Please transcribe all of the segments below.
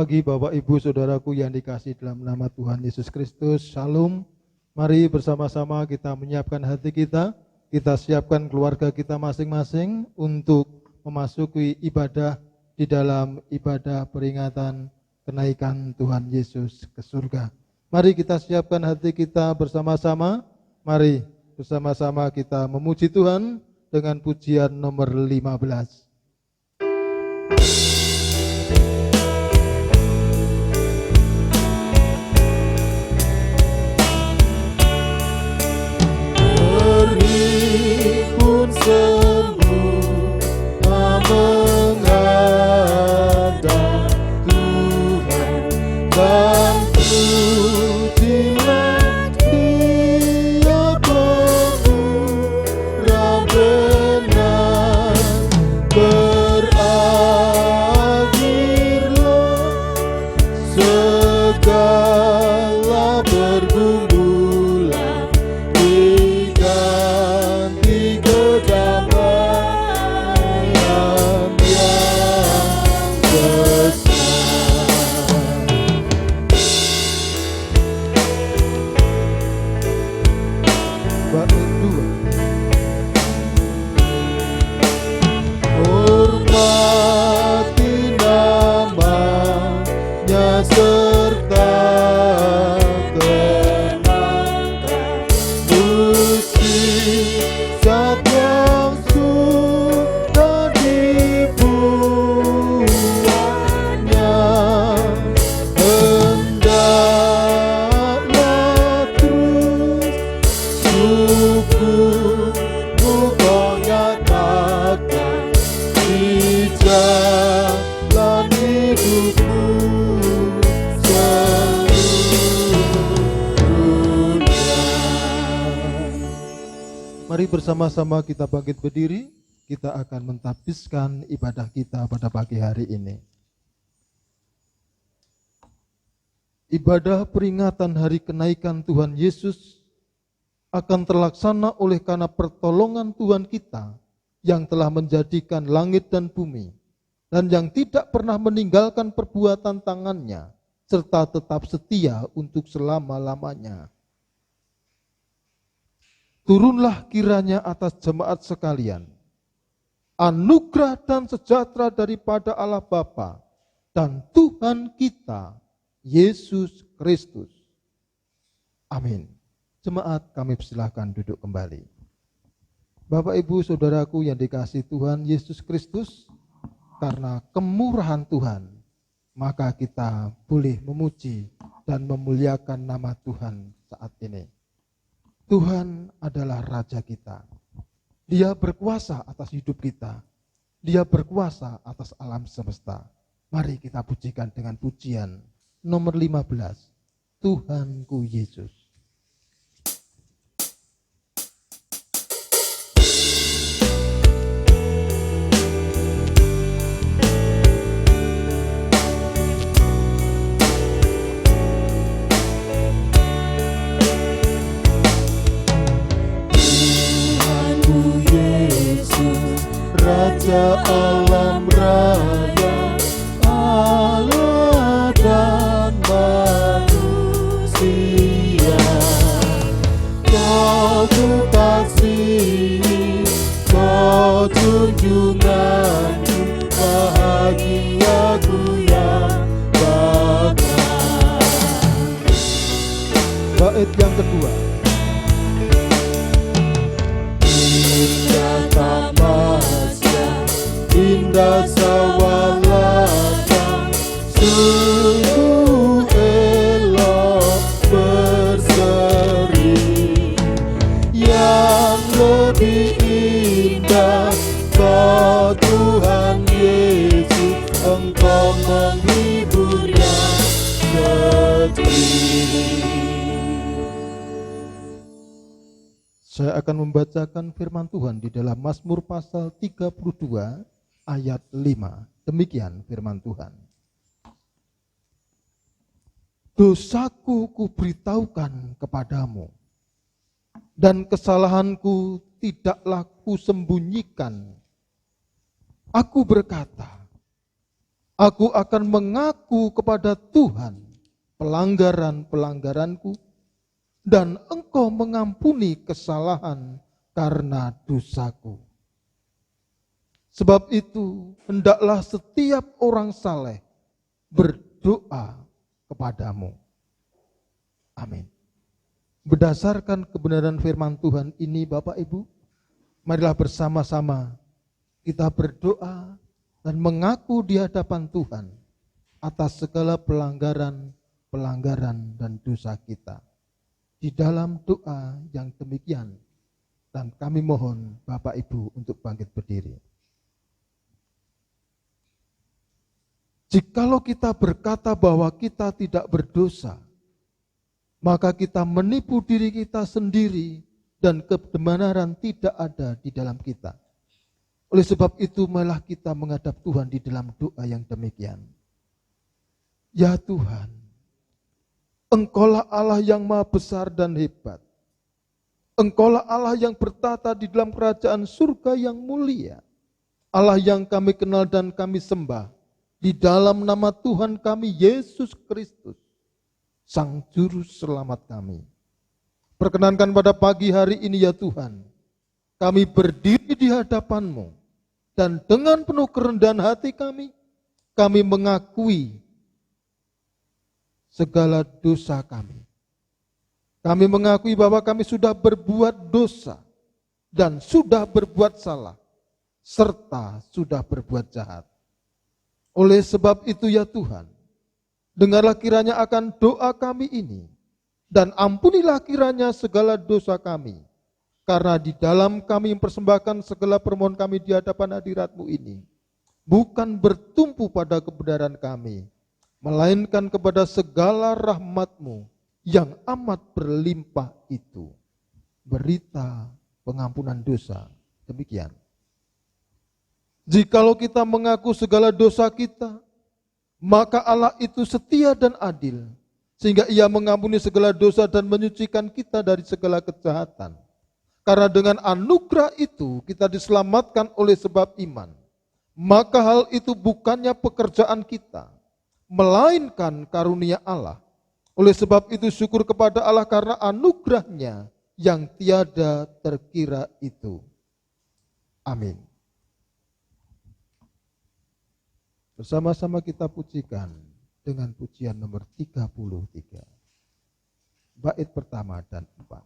pagi Bapak Ibu Saudaraku yang dikasihi dalam nama Tuhan Yesus Kristus. Shalom. Mari bersama-sama kita menyiapkan hati kita siapkan keluarga kita masing-masing untuk memasuki ibadah di dalam ibadah peringatan kenaikan Tuhan Yesus ke surga. Mari kita siapkan hati kita bersama-sama. Mari bersama-sama kita memuji Tuhan dengan pujian nomor 15. Pun sembuh menghadap Tuhan dan pujilah Dia pemurah benar, berakhirlah segala pergumulan diganti kedamaian yang besar. Bait 2. Hormati namanya serta kenangkan mukjizat yang sudah dibuatnya. Hendaklah terus syukurmu kau nyatakan di jalan hidupmu seluruhnya. Mari bersama-sama kita bangkit berdiri, kita akan mentapsirkan ibadah kita pada pagi hari ini. Ibadah peringatan hari kenaikan Tuhan Yesus akan terlaksana oleh karena pertolongan Tuhan kita yang telah menjadikan langit dan bumi dan yang tidak pernah meninggalkan perbuatan tangannya serta tetap setia untuk selama-lamanya. Turunlah kiranya atas jemaat sekalian anugerah dan sejahtera daripada Allah Bapa dan Tuhan kita Yesus Kristus. Amin. Jemaat, kami persilahkan duduk kembali. Bapak Ibu Saudaraku yang dikasihi Tuhan Yesus Kristus, karena kemurahan Tuhan, maka kita boleh memuji dan memuliakan nama Tuhan saat ini. Tuhan adalah Raja kita. Dia berkuasa atas hidup kita. Dia berkuasa atas alam semesta. Mari kita pujikan dengan pujian nomor 15. Tuhanku Yesus. Raja alam raya, Allah dan manusia, Kau kekasihi, Kau junjunganku, bahagiaku yang bakal. Bait yang kedua. Indah tamasya, indah sawalata, sungguh elok berseri. Yang lebih indah, Kau Tuhan Yesus, Engkau menghibur yang sedih. Saya akan membacakan firman Tuhan di dalam Mazmur pasal 32 ayat 5. Demikian firman Tuhan. Dosaku kuberitahukan kepadamu, dan kesalahanku tidaklah kusembunyikan. Aku berkata, Aku akan mengaku kepada Tuhan pelanggaran-pelanggaranku, dan Engkau mengampuni kesalahan karena dosaku. Sebab itu, hendaklah setiap orang saleh berdoa kepadamu. Amin. Berdasarkan kebenaran firman Tuhan ini, Bapak Ibu, marilah bersama-sama kita berdoa dan mengaku di hadapan Tuhan atas segala pelanggaran dan dosa kita. Di dalam doa yang demikian, dan kami mohon Bapak Ibu untuk bangkit berdiri. Jikalau kita berkata bahwa kita tidak berdosa, maka kita menipu diri kita sendiri dan kebenaran tidak ada di dalam kita. Oleh sebab itu, malah kita menghadap Tuhan di dalam doa yang demikian. Ya Tuhan, Engkaulah Allah yang maha besar dan hebat. Engkaulah Allah yang bertata di dalam kerajaan surga yang mulia. Allah yang kami kenal dan kami sembah di dalam nama Tuhan kami Yesus Kristus, Sang Juru Selamat kami. Perkenankan pada pagi hari ini ya Tuhan, kami berdiri di hadapan-Mu, dan dengan penuh kerendahan hati kami mengakui segala dosa kami. Kami mengakui bahwa kami sudah berbuat dosa dan sudah berbuat salah, serta sudah berbuat jahat. Oleh sebab itu ya Tuhan, dengarlah kiranya akan doa kami ini, dan ampunilah kiranya segala dosa kami, karena di dalam kami mempersembahkan segala permohonan kami di hadapan hadirat-Mu ini, bukan bertumpu pada kebenaran kami, melainkan kepada segala rahmat-Mu yang amat berlimpah itu. Berita pengampunan dosa, demikian. Jikalau kita mengaku segala dosa kita, maka Allah itu setia dan adil, sehingga Ia mengampuni segala dosa dan menyucikan kita dari segala kejahatan. Karena dengan anugerah itu kita diselamatkan oleh sebab iman. Maka hal itu bukannya pekerjaan kita, melainkan karunia Allah. Oleh sebab itu syukur kepada Allah karena anugerah-Nya yang tiada terkira itu. Amin. Bersama-sama kita pujikan dengan pujian nomor 33. Bait pertama dan 4.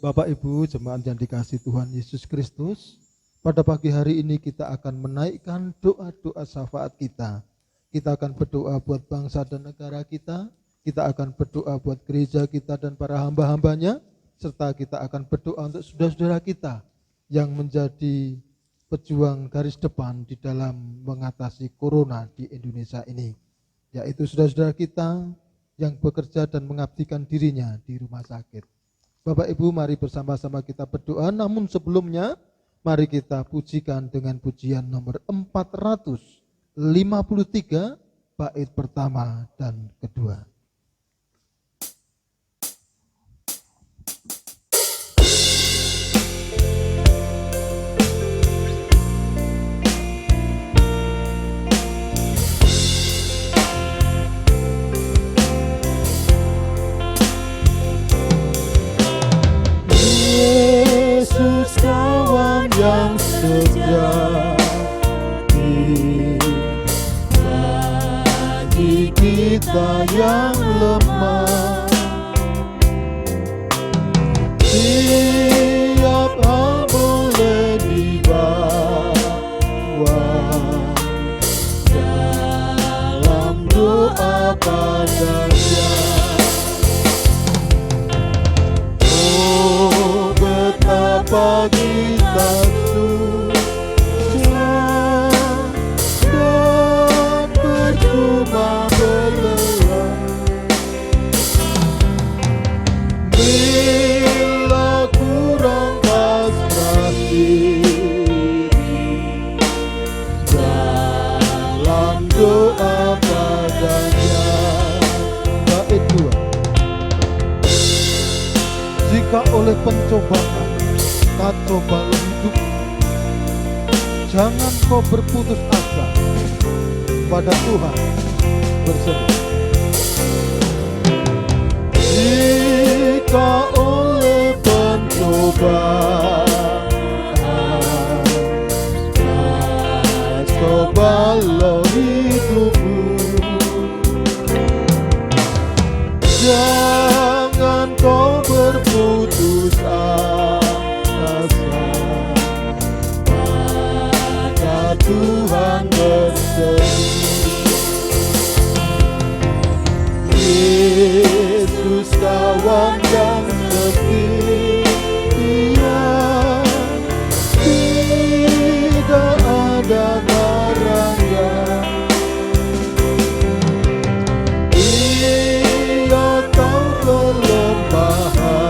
Bapak Ibu jemaat yang dikasihi Tuhan Yesus Kristus, pada pagi hari ini kita akan menaikkan doa-doa syafaat kita. Kita akan berdoa buat bangsa dan negara kita akan berdoa buat gereja kita dan para hamba-hambanya, serta kita akan berdoa untuk saudara-saudara kita yang menjadi pejuang garis depan di dalam mengatasi corona di Indonesia ini, yaitu saudara-saudara kita yang bekerja dan mengabdikan dirinya di rumah sakit. Bapak Ibu, mari bersama-sama kita berdoa, namun sebelumnya mari kita pujikan dengan pujian nomor 453 bait pertama dan kedua. Yesus kawan yang sejati bagi kita yang lemah, tiap hal boleh dibawa dalam doa padanya. Betapa kita susah dan percuma berlelah bila kurang pasrah diri dalam doa padanya. Bait 2. Jika oleh pencobaan kacau balau hidup, jangan kau berputus asa, pada Tuhan berseru. Jika oleh pencobaan kacau balau hidupmu, jangan kau berputus asa, pada Tuhan berseru. Yesus kawan yang setia, tidak ada barangnya. Ia tahu kelemahanmu,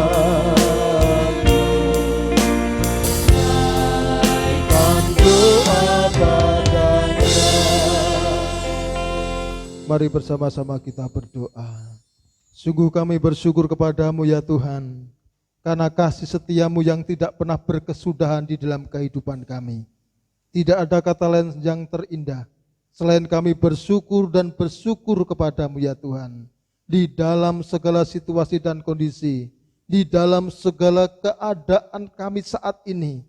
naikkan doa padanya. Mari bersama-sama kita berdoa. Sungguh kami bersyukur kepadamu ya Tuhan, karena kasih setiamu yang tidak pernah berkesudahan di dalam kehidupan kami. Tidak ada kata lain yang terindah selain kami bersyukur dan bersyukur kepadamu ya Tuhan. Di dalam segala situasi dan kondisi, di dalam segala keadaan kami saat ini,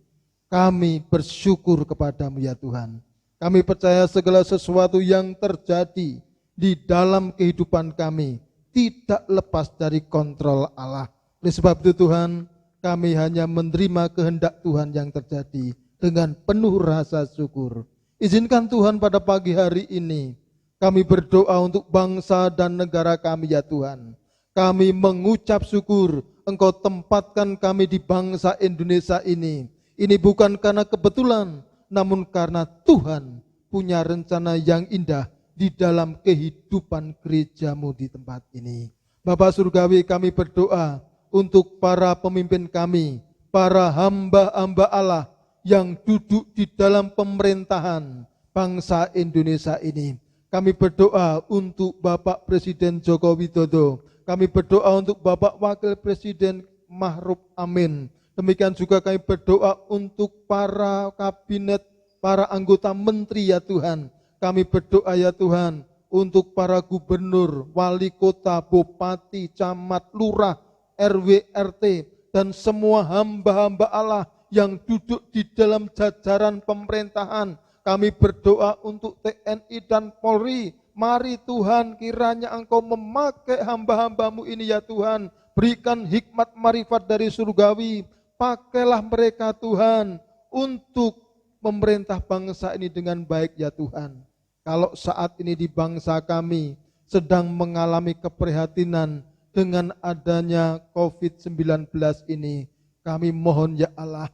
kami bersyukur kepadamu ya Tuhan. Kami percaya segala sesuatu yang terjadi di dalam kehidupan kami tidak lepas dari kontrol Allah. Oleh sebab itu Tuhan, kami hanya menerima kehendak Tuhan yang terjadi dengan penuh rasa syukur. Izinkan Tuhan pada pagi hari ini kami berdoa untuk bangsa dan negara kami ya Tuhan. Kami mengucap syukur Engkau tempatkan kami di bangsa Indonesia ini. Ini bukan karena kebetulan, namun karena Tuhan punya rencana yang indah di dalam kehidupan gerejamu di tempat ini. Bapa Surgawi, kami berdoa untuk para pemimpin kami, para hamba-hamba Allah yang duduk di dalam pemerintahan bangsa Indonesia ini. Kami berdoa untuk Bapak Presiden Joko Widodo, kami berdoa untuk Bapak Wakil Presiden Ma'ruf Amin. Demikian juga kami berdoa untuk para kabinet, para anggota menteri ya Tuhan. Kami berdoa ya Tuhan untuk para gubernur, wali kota, bupati, camat, lurah, RW, RT, dan semua hamba-hamba Allah yang duduk di dalam jajaran pemerintahan. Kami berdoa untuk TNI dan Polri. Mari Tuhan, kiranya Engkau memakai hamba-hambamu ini ya Tuhan. Berikan hikmat marifat dari surgawi. Pakailah mereka Tuhan untuk memerintah bangsa ini dengan baik ya Tuhan. Kalau saat ini di bangsa kami sedang mengalami keprihatinan dengan adanya COVID-19 ini, kami mohon ya Allah,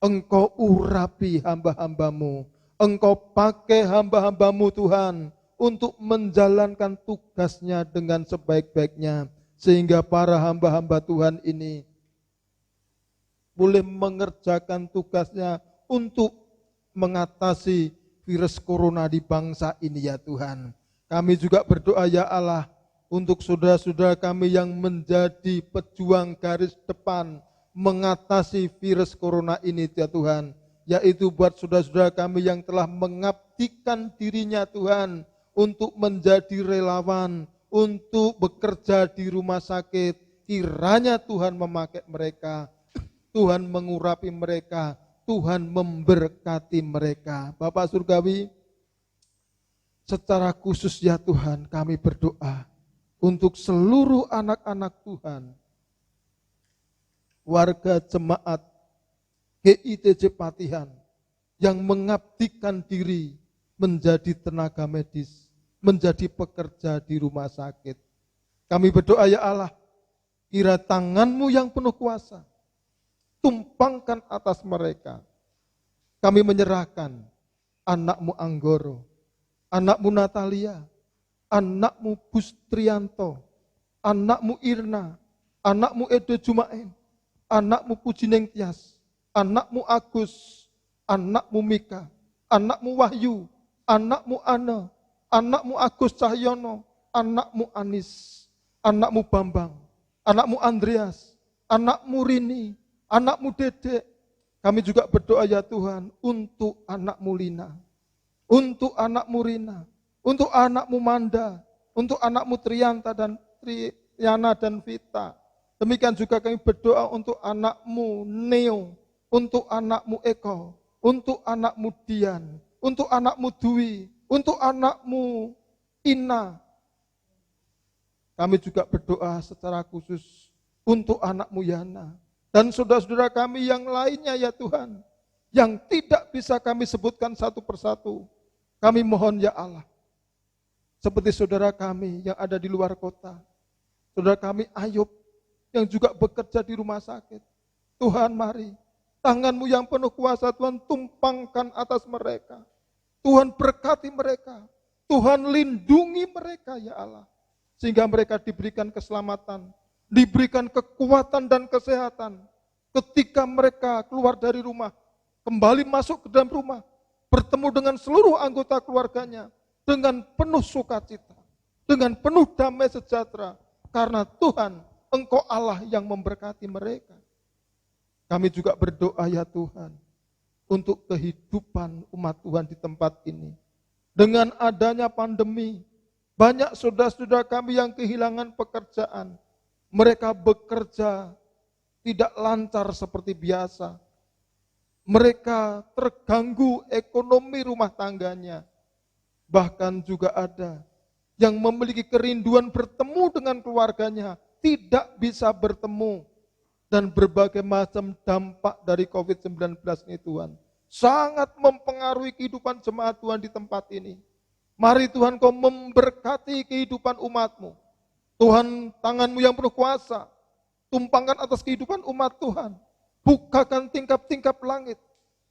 Engkau urapi hamba-hambamu. Engkau pakai hamba-hambamu Tuhan untuk menjalankan tugasnya dengan sebaik-baiknya. Sehingga para hamba-hamba Tuhan ini boleh mengerjakan tugasnya untuk mengatasi virus corona di bangsa ini ya Tuhan. Kami juga berdoa ya Allah untuk saudara-saudara kami yang menjadi pejuang garis depan mengatasi virus corona ini ya Tuhan. Yaitu buat saudara-saudara kami yang telah mengabdikan dirinya Tuhan untuk menjadi relawan, untuk bekerja di rumah sakit. Kiranya Tuhan memakai mereka, Tuhan mengurapi mereka, Tuhan memberkati mereka. Bapak Surgawi, secara khusus ya Tuhan kami berdoa untuk seluruh anak-anak Tuhan, warga jemaat GITJ Patihan yang mengabdikan diri menjadi tenaga medis, menjadi pekerja di rumah sakit. Kami berdoa ya Allah, kira tangan-Mu yang penuh kuasa tumpangkan atas mereka. Kami menyerahkan anak-Mu Anggoro, anak-Mu Natalia, anak-Mu Bustrianto, anak-Mu Irna, anak-Mu Edo Jumain, anak-Mu Pujineng Tias, anak-Mu Agus, anak-Mu Mika, anak-Mu Wahyu, anak-Mu Ana, anak-Mu Agus Cahyono, anak-Mu Anis, anak-Mu Bambang, anak-Mu Andreas, anak-Mu Rini, anak-Mu Dedek. Kami juga berdoa ya Tuhan untuk anak-Mu Lina, untuk anak-Mu Rina, untuk anak-Mu Manda, untuk anak-Mu Trianta dan Triana dan Vita. Demikian juga kami berdoa untuk anak-Mu Neo, untuk anak-Mu Eko, untuk anak-Mu Dian, untuk anak-Mu Dwi, untuk anak-Mu Ina. Kami juga berdoa secara khusus untuk anak-Mu Yana. Dan saudara-saudara kami yang lainnya ya Tuhan, yang tidak bisa kami sebutkan satu persatu. Kami mohon ya Allah, seperti saudara kami yang ada di luar kota, saudara kami Ayub yang juga bekerja di rumah sakit. Tuhan mari, tangan-Mu yang penuh kuasa Tuhan tumpangkan atas mereka. Tuhan berkati mereka, Tuhan lindungi mereka ya Allah. Sehingga mereka diberikan keselamatan, diberikan kekuatan dan kesehatan. Ketika mereka keluar dari rumah, kembali masuk ke dalam rumah, bertemu dengan seluruh anggota keluarganya, dengan penuh sukacita, dengan penuh damai sejahtera, karena Tuhan, Engkau Allah yang memberkati mereka. Kami juga berdoa ya Tuhan, untuk kehidupan umat Tuhan di tempat ini. Dengan adanya pandemi, banyak saudara-saudara kami yang kehilangan pekerjaan. Mereka bekerja tidak lancar seperti biasa. Mereka terganggu ekonomi rumah tangganya. Bahkan juga ada yang memiliki kerinduan bertemu dengan keluarganya, tidak bisa bertemu. Dan berbagai macam dampak dari COVID-19 ini Tuhan, sangat mempengaruhi kehidupan jemaat Tuhan di tempat ini. Mari Tuhan Kau memberkati kehidupan umat-Mu. Tuhan, tangan-Mu yang penuh kuasa, tumpangkan atas kehidupan umat Tuhan. Bukakan tingkap-tingkap langit.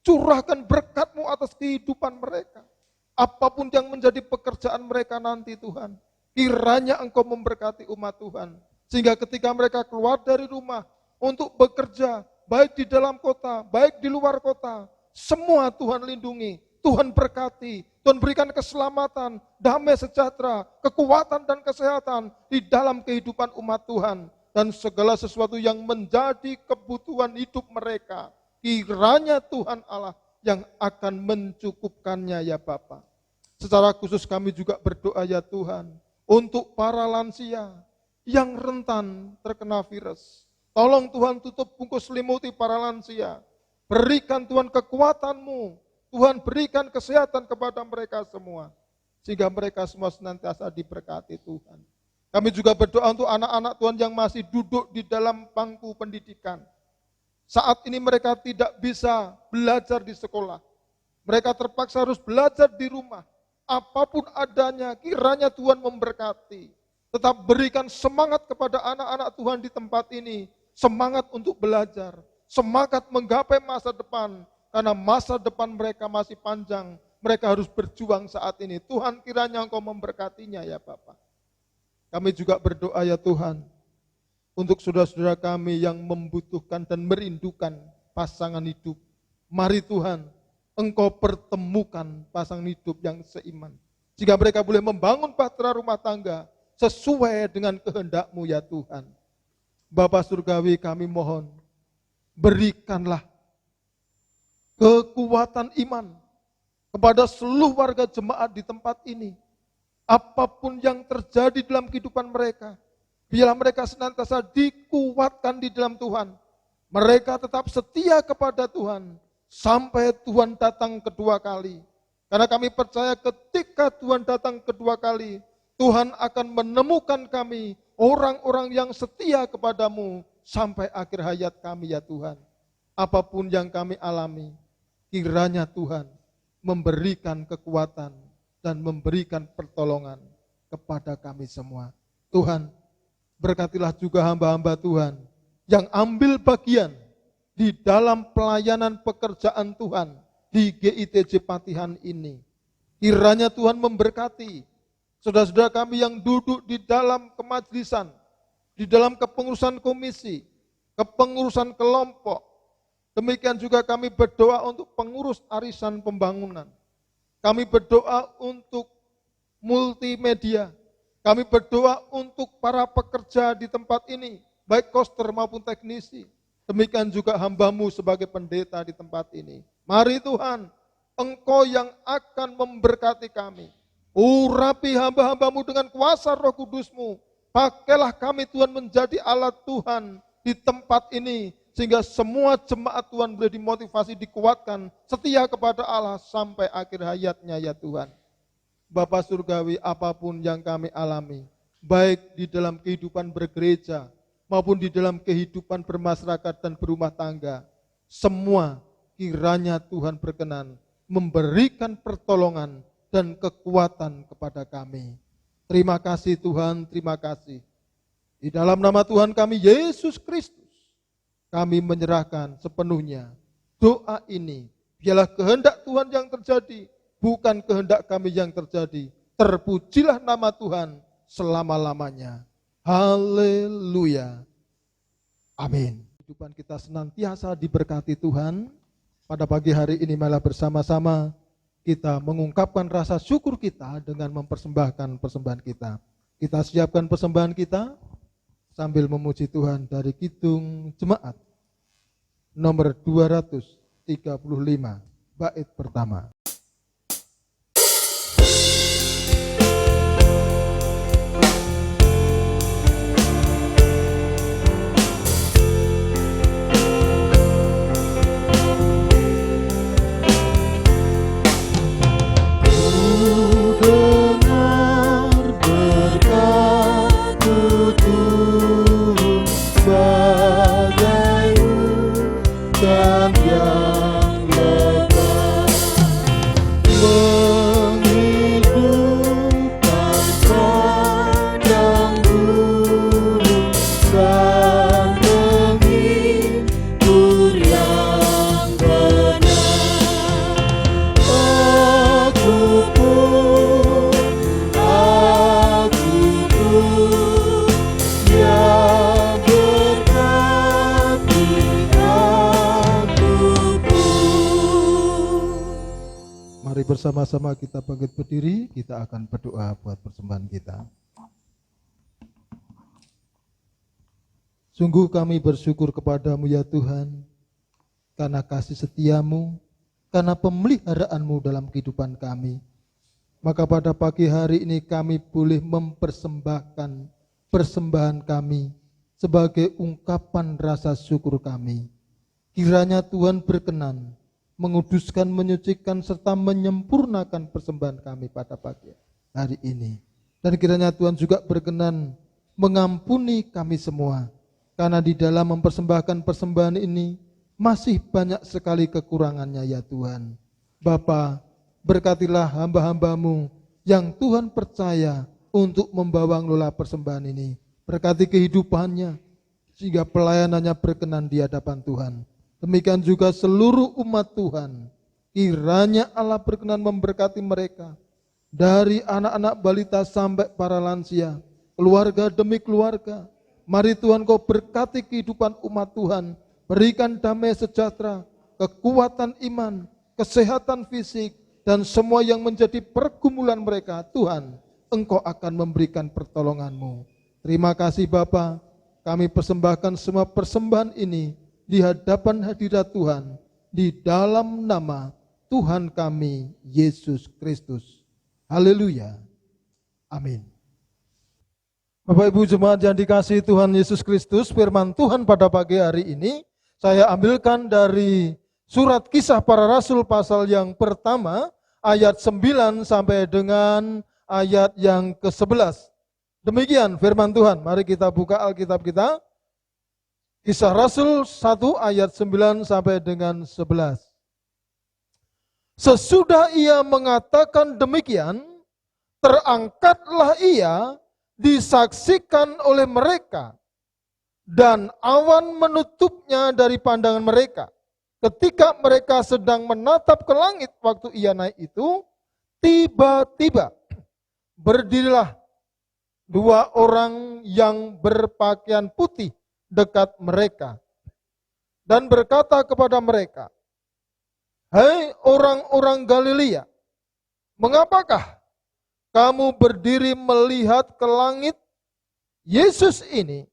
Curahkan berkat-Mu atas kehidupan mereka. Apapun yang menjadi pekerjaan mereka nanti Tuhan. Kiranya Engkau memberkati umat Tuhan. Sehingga ketika mereka keluar dari rumah untuk bekerja, baik di dalam kota, baik di luar kota, semua Tuhan lindungi, Tuhan berkati, Tuhan berikan keselamatan, damai sejahtera, kekuatan dan kesehatan di dalam kehidupan umat Tuhan. Dan segala sesuatu yang menjadi kebutuhan hidup mereka, kiranya Tuhan Allah yang akan mencukupkannya ya Bapa. Secara khusus kami juga berdoa ya Tuhan, untuk para lansia yang rentan terkena virus. Tolong Tuhan tutup bungkus selimuti para lansia. Berikan Tuhan kekuatan-Mu. Tuhan berikan kesehatan kepada mereka semua. Sehingga mereka semua senantiasa diberkati Tuhan. Kami juga berdoa untuk anak-anak Tuhan yang masih duduk di dalam bangku pendidikan. Saat ini mereka tidak bisa belajar di sekolah. Mereka terpaksa harus belajar di rumah. Apapun adanya, kiranya Tuhan memberkati. Tetap berikan semangat kepada anak-anak Tuhan di tempat ini. Semangat untuk belajar. semangat menggapai masa depan, karena masa depan mereka masih panjang. Mereka harus berjuang saat ini. Tuhan, kiranya Engkau memberkatinya ya Bapak. Kami juga berdoa ya Tuhan, untuk saudara-saudara kami yang membutuhkan dan merindukan pasangan hidup. Mari Tuhan, Engkau pertemukan pasangan hidup yang seiman. Sehingga mereka boleh membangun bahtera rumah tangga sesuai dengan kehendak-Mu ya Tuhan. Bapa Surgawi, kami mohon, berikanlah kekuatan iman kepada seluruh warga jemaat di tempat ini. Apapun yang terjadi dalam kehidupan mereka, biarlah mereka senantiasa dikuatkan di dalam Tuhan. Mereka tetap setia kepada Tuhan sampai Tuhan datang kedua kali. Karena kami percaya ketika Tuhan datang kedua kali, Tuhan akan menemukan kami, orang-orang yang setia kepadamu sampai akhir hayat kami ya Tuhan. Apapun yang kami alami, kiranya Tuhan memberikan kekuatan dan memberikan pertolongan kepada kami semua. Tuhan, berkatilah juga hamba-hamba Tuhan yang ambil bagian di dalam pelayanan pekerjaan Tuhan di GITJ Patihan ini. Kiranya Tuhan memberkati saudara-saudara kami yang duduk di dalam kemajlisan, di dalam kepengurusan komisi, kepengurusan kelompok. Demikian juga kami berdoa untuk pengurus arisan pembangunan. Kami berdoa untuk multimedia. Kami berdoa untuk para pekerja di tempat ini, baik koster maupun teknisi. Demikian juga hamba-Mu sebagai pendeta di tempat ini. Mari Tuhan, Engkau yang akan memberkati kami. Urapi hamba-hamba-Mu dengan kuasa Roh Kudus-Mu. Pakailah kami Tuhan menjadi alat Tuhan di tempat ini, sehingga semua jemaat Tuhan boleh dimotivasi, dikuatkan, setia kepada Allah sampai akhir hayatnya ya Tuhan. Bapa Surgawi, apapun yang kami alami, baik di dalam kehidupan bergereja, maupun di dalam kehidupan bermasyarakat dan berumah tangga, semua kiranya Tuhan berkenan memberikan pertolongan dan kekuatan kepada kami. Terima kasih Tuhan, terima kasih. Di dalam nama Tuhan kami, Yesus Kristus, kami menyerahkan sepenuhnya doa ini. Biarlah kehendak Tuhan yang terjadi, bukan kehendak kami yang terjadi. Terpujilah nama Tuhan selama-lamanya. Haleluya. Amin. Kehidupan kita senantiasa diberkati Tuhan. Pada pagi hari ini malah bersama-sama kita mengungkapkan rasa syukur kita dengan mempersembahkan persembahan kita. Kita siapkan persembahan kita sambil memuji Tuhan dari Kidung Jemaat nomor 235, bait pertama. Bersama-sama kita bangkit berdiri, kita akan berdoa buat persembahan kita. Sungguh kami bersyukur kepadamu ya Tuhan, karena kasih setiamu, karena pemeliharaanmu dalam kehidupan kami. Maka pada pagi hari ini kami boleh mempersembahkan persembahan kami sebagai ungkapan rasa syukur kami. Kiranya Tuhan berkenan menguduskan, menyucikan, serta menyempurnakan persembahan kami pada pagi hari ini. Dan kiranya Tuhan juga berkenan mengampuni kami semua, karena di dalam mempersembahkan persembahan ini masih banyak sekali kekurangannya ya Tuhan. Bapa, berkatilah hamba-hambamu yang Tuhan percaya untuk membawa ngelola persembahan ini. Berkati kehidupannya, sehingga pelayanannya berkenan di hadapan Tuhan. Demikian juga seluruh umat Tuhan. Kiranya Allah berkenan memberkati mereka. Dari anak-anak balita sampai para lansia. Keluarga demi keluarga. Mari Tuhan Kau berkati kehidupan umat Tuhan. Berikan damai sejahtera, kekuatan iman, kesehatan fisik, dan semua yang menjadi pergumulan mereka. Tuhan, Engkau akan memberikan pertolongan-Mu. Terima kasih Bapa. Kami persembahkan semua persembahan ini di hadapan hadirat Tuhan, di dalam nama Tuhan kami, Yesus Kristus. Haleluya. Amin. Bapak Ibu jemaat yang dikasihi Tuhan Yesus Kristus, firman Tuhan pada pagi hari ini, saya ambilkan dari surat Kisah Para Rasul pasal yang pertama, ayat 9 sampai dengan ayat yang ke-11. Demikian firman Tuhan, mari kita buka Alkitab kita. Kisah Rasul 1 ayat 9 sampai dengan 11. Sesudah ia mengatakan demikian, terangkatlah ia disaksikan oleh mereka, dan awan menutupnya dari pandangan mereka. Ketika mereka sedang menatap ke langit waktu ia naik itu, tiba-tiba berdirilah dua orang yang berpakaian putih dekat mereka dan berkata kepada mereka, "Hai orang-orang Galilea, mengapakah kamu berdiri melihat ke langit? Yesus ini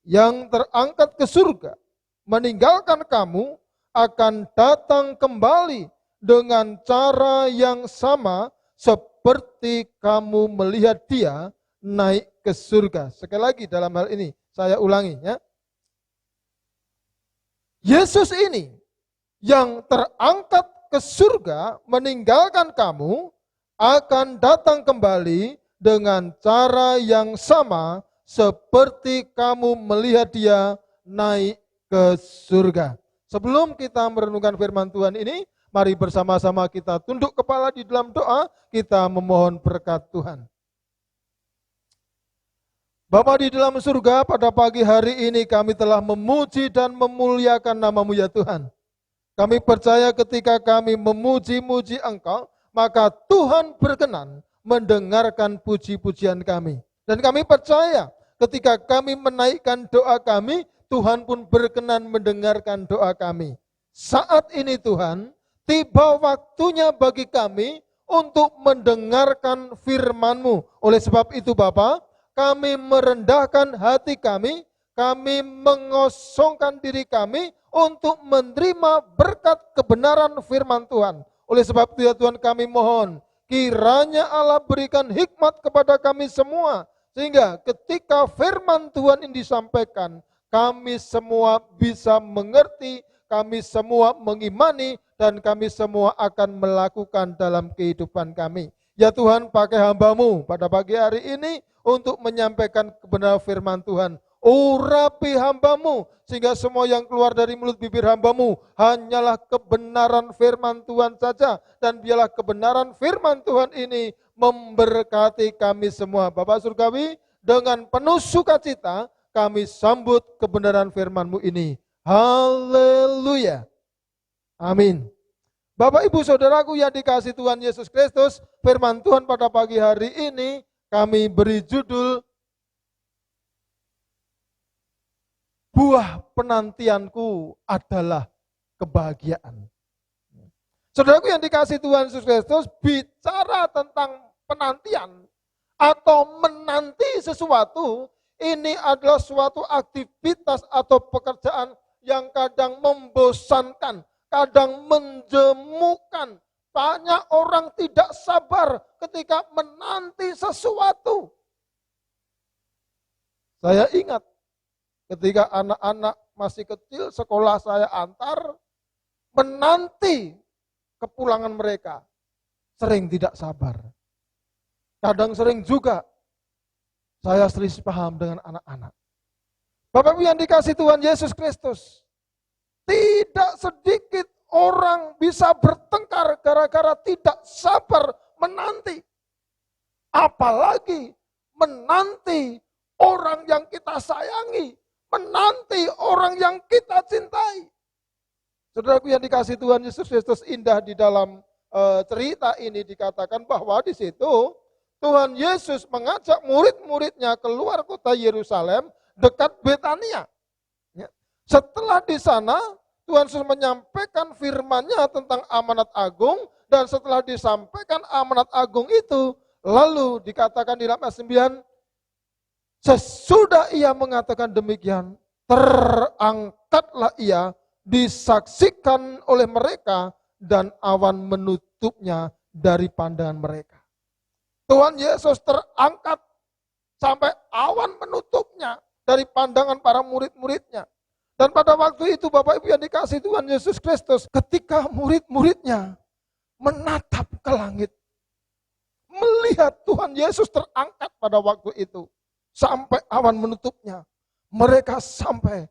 yang terangkat ke surga, meninggalkan kamu, akan datang kembali dengan cara yang sama seperti kamu melihat dia naik ke surga." Sekali lagi dalam hal ini, saya ulangi ya. Yesus ini yang terangkat ke surga, meninggalkan kamu, akan datang kembali dengan cara yang sama seperti kamu melihat dia naik ke surga. Sebelum kita merenungkan firman Tuhan ini, mari bersama-sama kita tunduk kepala di dalam doa, kita memohon berkat Tuhan. Bapa di dalam surga, pada pagi hari ini kami telah memuji dan memuliakan nama-Mu ya Tuhan. Kami percaya ketika kami memuji-muji Engkau, maka Tuhan berkenan mendengarkan puji-pujian kami. Dan kami percaya ketika kami menaikkan doa kami, Tuhan pun berkenan mendengarkan doa kami. Saat ini Tuhan, tiba waktunya bagi kami untuk mendengarkan firman-Mu. Oleh sebab itu Bapa, kami merendahkan hati kami mengosongkan diri kami untuk menerima berkat kebenaran firman Tuhan. Oleh sebab itu ya Tuhan, kami mohon kiranya Allah berikan hikmat kepada kami semua, sehingga ketika firman Tuhan ini disampaikan, kami semua bisa mengerti, kami semua mengimani, dan kami semua akan melakukan dalam kehidupan kami. Ya Tuhan, pakai hamba-Mu pada pagi hari ini untuk menyampaikan kebenaran firman Tuhan. Urapi hamba-Mu, sehingga semua yang keluar dari mulut bibir hamba-Mu hanyalah kebenaran firman Tuhan saja. Dan biarlah kebenaran firman Tuhan ini memberkati kami semua. Bapak Surgawi, dengan penuh sukacita kami sambut kebenaran firman-Mu ini. Haleluya. Amin. Bapak Ibu Saudaraku yang dikasihi Tuhan Yesus Kristus, firman Tuhan pada pagi hari ini kami beri judul buah penantianku adalah kebahagiaan. Saudaraku yang dikasihi Tuhan Yesus Kristus, bicara tentang penantian atau menanti sesuatu, ini adalah suatu aktivitas atau pekerjaan yang kadang membosankan, kadang menjemukan. Banyak orang tidak sabar ketika menanti sesuatu. Saya ingat ketika anak-anak masih kecil, sekolah saya antar, menanti kepulangan mereka. Sering tidak sabar. Kadang sering juga saya selisih paham dengan anak-anak. Bapak-Ibu yang dikasihi Tuhan Yesus Kristus, tidak sedikit orang bisa bertengkar gara-gara tidak sabar menanti. Apalagi menanti orang yang kita sayangi, menanti orang yang kita cintai. Saudaraku yang dikasih Tuhan Yesus Kristus, indah di dalam cerita ini dikatakan bahwa di situ Tuhan Yesus mengajak murid-muridnya keluar kota Yerusalem dekat Betania. Ya. Setelah di sana Tuhan Yesus menyampaikan firman-Nya tentang amanat agung, dan setelah disampaikan amanat agung itu, lalu dikatakan di dalam ayat 9, sesudah ia mengatakan demikian, terangkatlah ia, disaksikan oleh mereka, dan awan menutupnya dari pandangan mereka. Tuhan Yesus terangkat sampai awan menutupnya dari pandangan para murid-muridnya. Dan pada waktu itu Bapak Ibu yang dikasih Tuhan Yesus Kristus, ketika murid-muridnya menatap ke langit, melihat Tuhan Yesus terangkat pada waktu itu, sampai awan menutupnya, mereka sampai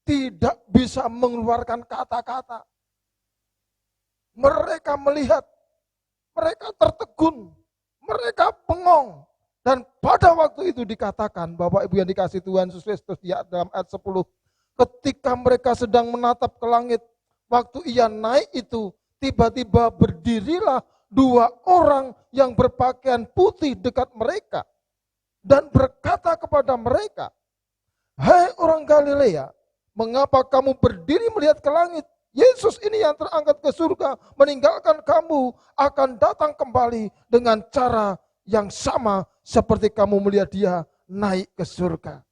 tidak bisa mengeluarkan kata-kata. Mereka melihat, mereka tertegun, mereka bengong. Dan pada waktu itu dikatakan, Bapak Ibu yang dikasih Tuhan Yesus Kristus, di dalam ayat 10, ketika mereka sedang menatap ke langit, waktu ia naik itu, tiba-tiba berdirilah dua orang yang berpakaian putih dekat mereka, dan berkata kepada mereka, hai orang Galilea, mengapa kamu berdiri melihat ke langit? Yesus ini yang terangkat ke surga, meninggalkan kamu, akan datang kembali dengan cara yang sama seperti kamu melihat dia naik ke surga.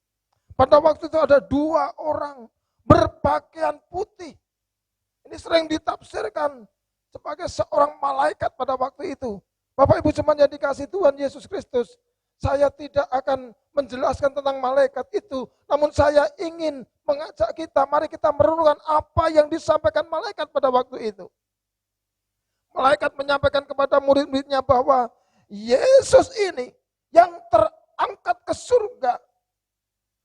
Pada waktu itu ada dua orang berpakaian putih. Ini sering ditafsirkan sebagai seorang malaikat pada waktu itu. Bapak Ibu cuma yang dikasih Tuhan Yesus Kristus, saya tidak akan menjelaskan tentang malaikat itu, namun saya ingin mengajak kita, mari kita merenungkan apa yang disampaikan malaikat pada waktu itu. Malaikat menyampaikan kepada murid-muridnya bahwa Yesus ini yang terangkat ke surga,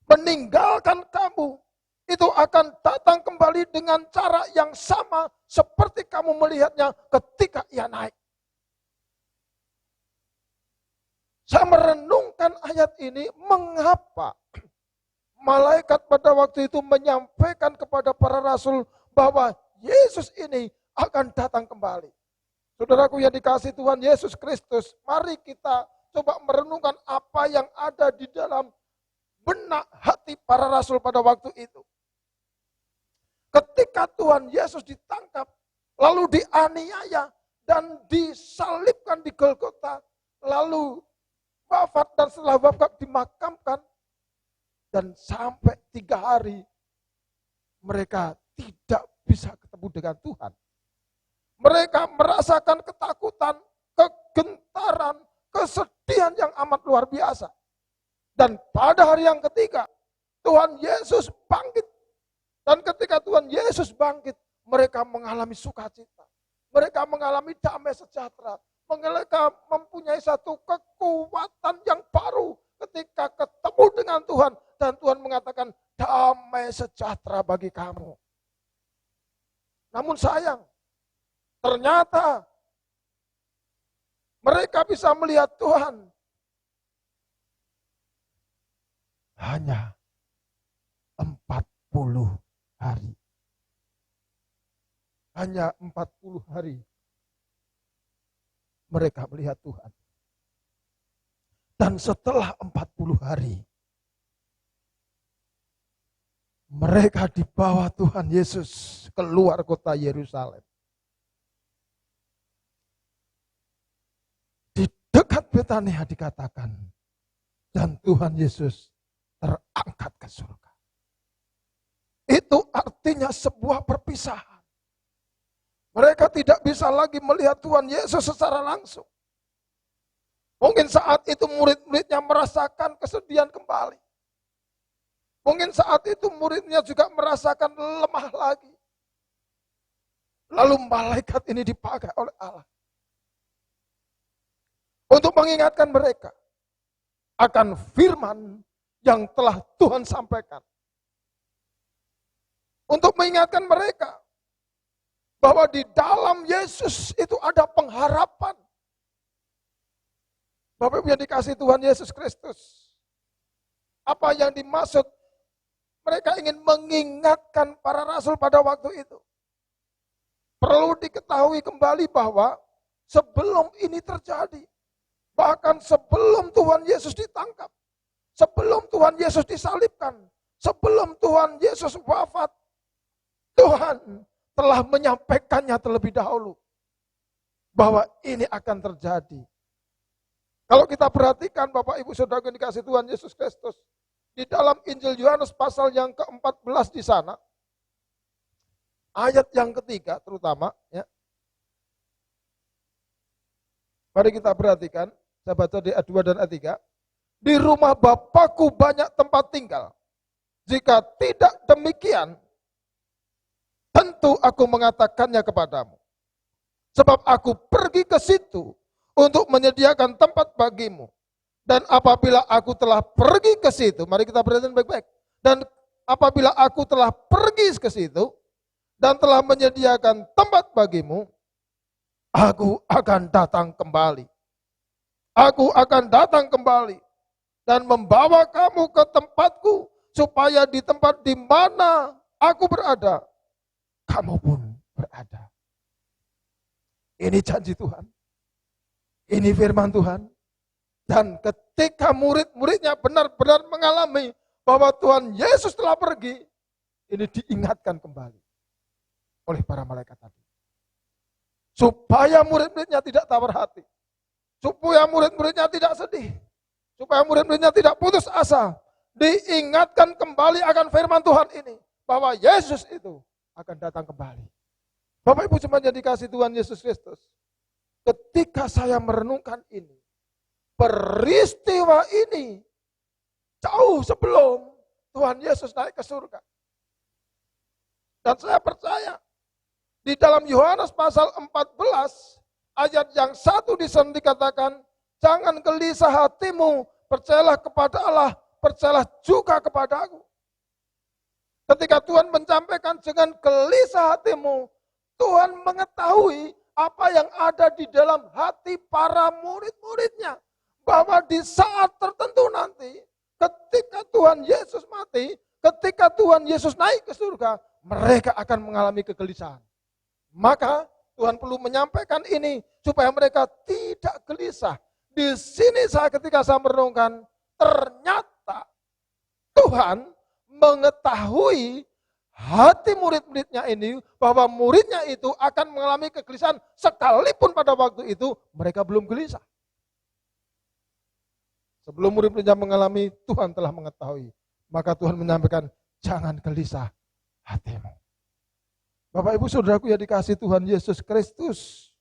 meninggalkan kamu, itu akan datang kembali dengan cara yang sama seperti kamu melihatnya ketika ia naik. Saya merenungkan ayat ini, mengapa malaikat pada waktu itu menyampaikan kepada para rasul bahwa Yesus ini akan datang kembali. Saudaraku yang dikasih Tuhan Yesus Kristus, mari kita coba merenungkan apa yang ada di dalam benak hati para rasul pada waktu itu. Ketika Tuhan Yesus ditangkap, lalu dianiaya dan disalibkan di Golgota, lalu wafat, dan setelah wafat dimakamkan, dan sampai 3 hari mereka tidak bisa ketemu dengan Tuhan. Mereka merasakan ketakutan, kegentaran, kesedihan yang amat luar biasa. Dan pada hari yang ketiga, Tuhan Yesus bangkit. Dan ketika Tuhan Yesus bangkit, mereka mengalami sukacita. Mereka mengalami damai sejahtera. Mereka mempunyai satu kekuatan yang baru ketika ketemu dengan Tuhan. Dan Tuhan mengatakan, damai sejahtera bagi kamu. Namun sayang, ternyata mereka bisa melihat Tuhan hanya 40 hari. Hanya 40 hari mereka melihat Tuhan. Dan setelah 40 hari, mereka dibawa Tuhan Yesus keluar kota Yerusalem. Di dekat Betania dikatakan, dan Tuhan Yesus terangkat ke surga. Itu artinya sebuah perpisahan. Mereka tidak bisa lagi melihat Tuhan Yesus secara langsung. Mungkin saat itu murid-muridnya merasakan kesedihan kembali. Mungkin saat itu muridnya juga merasakan lemah lagi. Lalu malaikat ini dipakai oleh Allah untuk mengingatkan mereka akan firman yang telah Tuhan sampaikan. Untuk mengingatkan mereka bahwa di dalam Yesus itu ada pengharapan. Bapak Ibu yang dikasih Tuhan Yesus Kristus. Apa yang dimaksud? Mereka ingin mengingatkan para rasul pada waktu itu. Perlu diketahui kembali bahwa sebelum ini terjadi, bahkan sebelum Tuhan Yesus ditangkap, sebelum Tuhan Yesus disalibkan, sebelum Tuhan Yesus wafat, Tuhan telah menyampaikannya terlebih dahulu bahwa ini akan terjadi. Kalau kita perhatikan Bapak Ibu Saudara yang dikasih Tuhan Yesus Kristus, di dalam Injil Yohanes pasal yang ke-14 di sana, ayat yang ketiga terutama, ya. Mari kita perhatikan, saya baca di ayat 2 dan ayat 3. Di rumah Bapakku banyak tempat tinggal. Jika tidak demikian, tentu aku mengatakannya kepadamu. Sebab aku pergi ke situ untuk menyediakan tempat bagimu. Dan apabila aku telah pergi ke situ, mari kita perhatikan baik-baik. Dan apabila aku telah pergi ke situ, dan telah menyediakan tempat bagimu, aku akan datang kembali. Aku akan datang kembali dan membawa kamu ke tempatku, supaya di tempat di mana aku berada, kamu pun berada. Ini janji Tuhan. Ini firman Tuhan. Dan ketika murid-muridnya benar-benar mengalami bahwa Tuhan Yesus telah pergi, ini diingatkan kembali oleh para malaikat tadi. Supaya murid-muridnya tidak tawar hati. Supaya murid-muridnya tidak sedih. Supaya murid-muridnya tidak putus asa. Diingatkan kembali akan firman Tuhan ini. Bahwa Yesus itu akan datang kembali. Bapak Ibu cuma jadi kasih Tuhan Yesus Kristus. Ketika saya merenungkan ini, peristiwa ini jauh sebelum Tuhan Yesus naik ke surga. Dan saya percaya di dalam Yohanes pasal 14 ayat yang 1 di sana dikatakan, jangan gelisah hatimu, percayalah kepada Allah, percayalah juga kepada aku. Ketika Tuhan menyampaikan jangan gelisah hatimu, Tuhan mengetahui apa yang ada di dalam hati para murid-muridnya. Bahwa di saat tertentu nanti, ketika Tuhan Yesus mati, ketika Tuhan Yesus naik ke surga, mereka akan mengalami kegelisahan. Maka Tuhan perlu menyampaikan ini supaya mereka tidak gelisah. Di sini ketika saya merenungkan, ternyata Tuhan mengetahui hati murid-muridnya ini, bahwa muridnya itu akan mengalami kegelisahan, sekalipun pada waktu itu mereka belum gelisah. Sebelum murid-muridnya mengalami, Tuhan telah mengetahui. Maka Tuhan menyampaikan, jangan gelisah hatimu. Bapak Ibu Saudaraku yang dikasih Tuhan Yesus Kristus,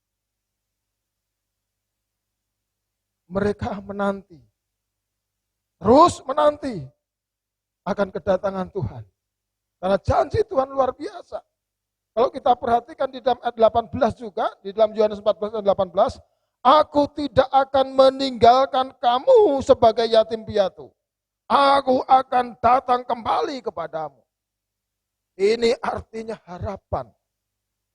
mereka menanti, terus menanti akan kedatangan Tuhan. Karena janji Tuhan luar biasa. Kalau kita perhatikan di dalam ayat 18 juga, di dalam Yohanes 14 ayat 18, aku tidak akan meninggalkan kamu sebagai yatim piatu. Aku akan datang kembali kepadamu. Ini artinya harapan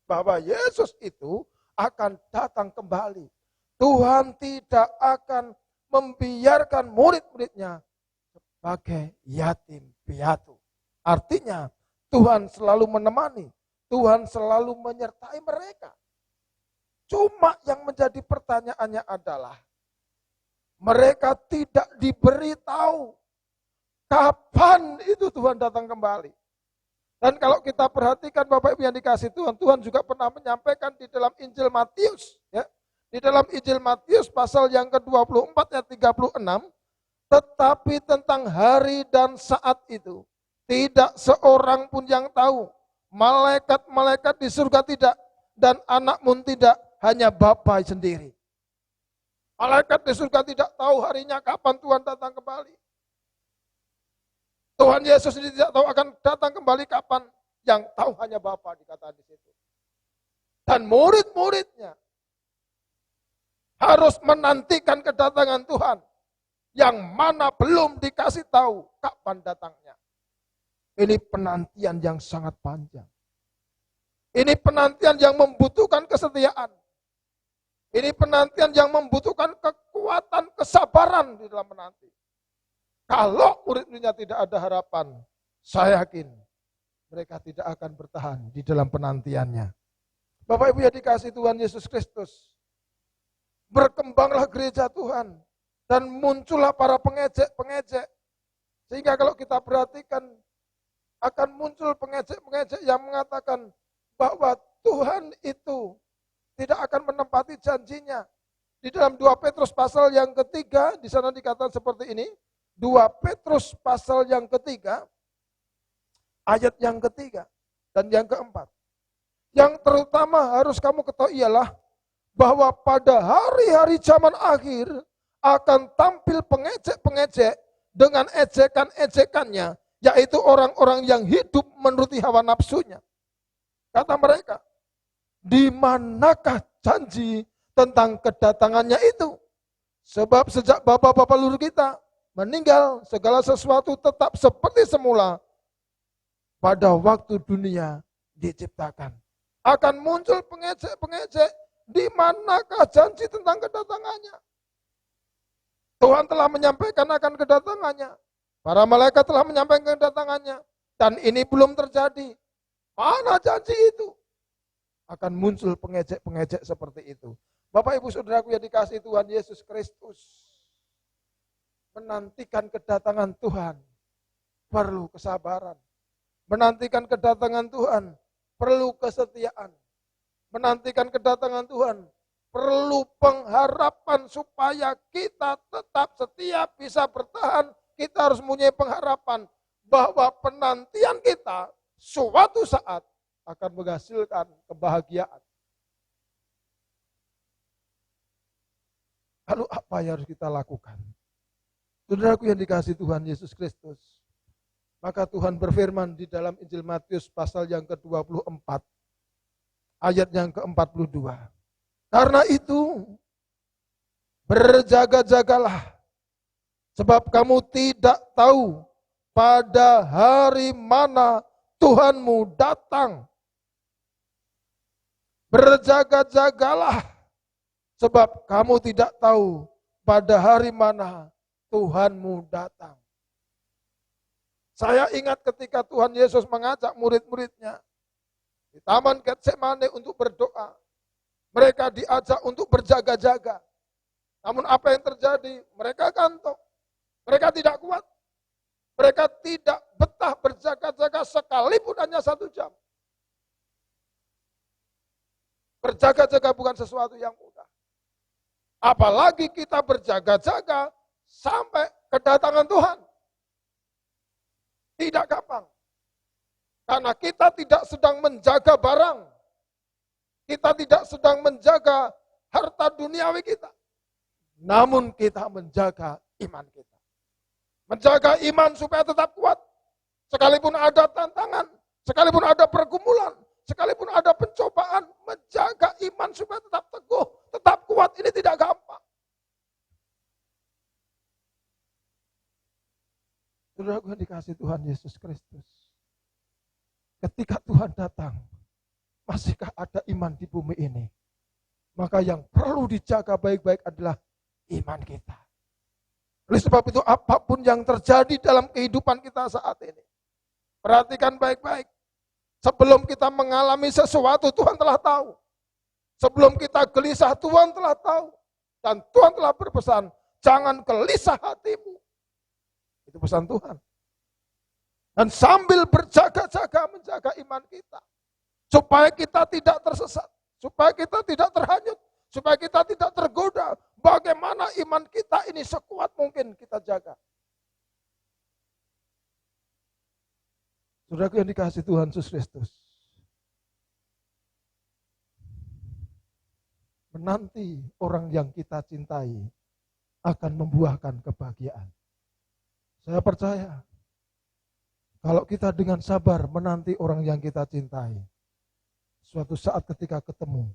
bahwa Yesus itu akan datang kembali. Tuhan tidak akan membiarkan murid-muridnya sebagai yatim piatu. Artinya Tuhan selalu menemani, Tuhan selalu menyertai mereka. Cuma yang menjadi pertanyaannya adalah, mereka tidak diberitahu kapan itu Tuhan datang kembali. Dan kalau kita perhatikan Bapak Ibu yang dikasih Tuhan, Tuhan juga pernah menyampaikan di dalam Injil Matius, ya. Di dalam Injil Matius pasal yang ke-24 ayat 36, tetapi tentang hari dan saat itu tidak seorang pun yang tahu, malaikat-malaikat di surga tidak, dan anak pun tidak, hanya Bapa sendiri. Malaikat di surga tidak tahu harinya kapan Tuhan datang kembali. Tuhan Yesus ini tidak tahu akan datang kembali kapan, yang tahu hanya Bapa, dikatakan di situ. Dan murid-muridnya harus menantikan kedatangan Tuhan, yang mana belum dikasih tahu kapan datangnya. Ini penantian yang sangat panjang. Ini penantian yang membutuhkan kesetiaan. Ini penantian yang membutuhkan kekuatan, kesabaran di dalam menanti. Kalau murid-muridnya tidak ada harapan, saya yakin mereka tidak akan bertahan di dalam penantiannya. Bapak Ibu yang dikasih Tuhan Yesus Kristus, berkembanglah gereja Tuhan, dan muncullah para pengejek-pengejek. Sehingga kalau kita perhatikan, akan muncul pengejek-pengejek yang mengatakan bahwa Tuhan itu tidak akan menempati janjinya. Di dalam 2 Petrus pasal yang ketiga, di sana dikatakan seperti ini, 2 Petrus pasal yang ketiga, ayat yang ketiga dan yang keempat. Yang terutama harus kamu ketahui ialah bahwa pada hari-hari zaman akhir akan tampil pengejek-pengejek dengan ejekan-ejekannya, yaitu orang-orang yang hidup menuruti hawa nafsunya. Kata mereka, di manakah janji tentang kedatangannya itu? Sebab sejak bapak-bapak leluhur kita meninggal, segala sesuatu tetap seperti semula pada waktu dunia diciptakan. Akan muncul pengejek-pengejek, di manakah janji tentang kedatangannya? Tuhan telah menyampaikan akan kedatangannya. Para malaikat telah menyampaikan kedatangannya. Dan ini belum terjadi. Mana janji itu? Akan muncul pengejek-pengejek seperti itu. Bapak Ibu Saudaraku yang dikasihi Tuhan Yesus Kristus, menantikan kedatangan Tuhan perlu kesabaran. Menantikan kedatangan Tuhan perlu kesetiaan. Menantikan kedatangan Tuhan perlu pengharapan supaya kita tetap setia, bisa bertahan. Kita harus mempunyai pengharapan bahwa penantian kita suatu saat akan menghasilkan kebahagiaan. Lalu apa yang harus kita lakukan? Saudaraku yang dikasihi Tuhan Yesus Kristus, maka Tuhan berfirman di dalam Injil Matius pasal yang ke-24, ayat yang ke-42. Karena itu, berjaga-jagalah, sebab kamu tidak tahu pada hari mana Tuhanmu datang. Berjaga-jagalah, sebab kamu tidak tahu pada hari mana Tuhanmu datang. Saya ingat ketika Tuhan Yesus mengajak murid-muridnya di Taman Getsemane untuk berdoa. Mereka diajak untuk berjaga-jaga. Namun apa yang terjadi? Mereka kantuk. Mereka tidak kuat. Mereka tidak betah berjaga-jaga sekalipun hanya 1 jam. Berjaga-jaga bukan sesuatu yang mudah. Apalagi kita berjaga-jaga sampai kedatangan Tuhan. Tidak gampang. Karena kita tidak sedang menjaga barang. Kita tidak sedang menjaga harta duniawi kita. Namun kita menjaga iman kita. Menjaga iman supaya tetap kuat. Sekalipun ada tantangan, sekalipun ada pergumulan, sekalipun ada pencobaan, menjaga iman supaya tetap teguh, tetap kuat, ini tidak gampang. Saudaraku yang dikasihi Tuhan Yesus Kristus, ketika Tuhan datang, masihkah ada iman di bumi ini? Maka yang perlu dijaga baik-baik adalah iman kita. Oleh sebab itu apapun yang terjadi dalam kehidupan kita saat ini, perhatikan baik-baik. Sebelum kita mengalami sesuatu, Tuhan telah tahu. Sebelum kita gelisah, Tuhan telah tahu. Dan Tuhan telah berpesan, jangan gelisah hatimu. Itu pesan Tuhan. Dan sambil berjaga-jaga menjaga iman kita. Supaya kita tidak tersesat. Supaya kita tidak terhanyut. Supaya kita tidak tergoda. Bagaimana iman kita ini sekuat mungkin kita jaga. Saudaraku yang dikasihi Tuhan Yesus Kristus. Menanti orang yang kita cintai akan membuahkan kebahagiaan. Saya percaya, kalau kita dengan sabar menanti orang yang kita cintai, suatu saat ketika ketemu,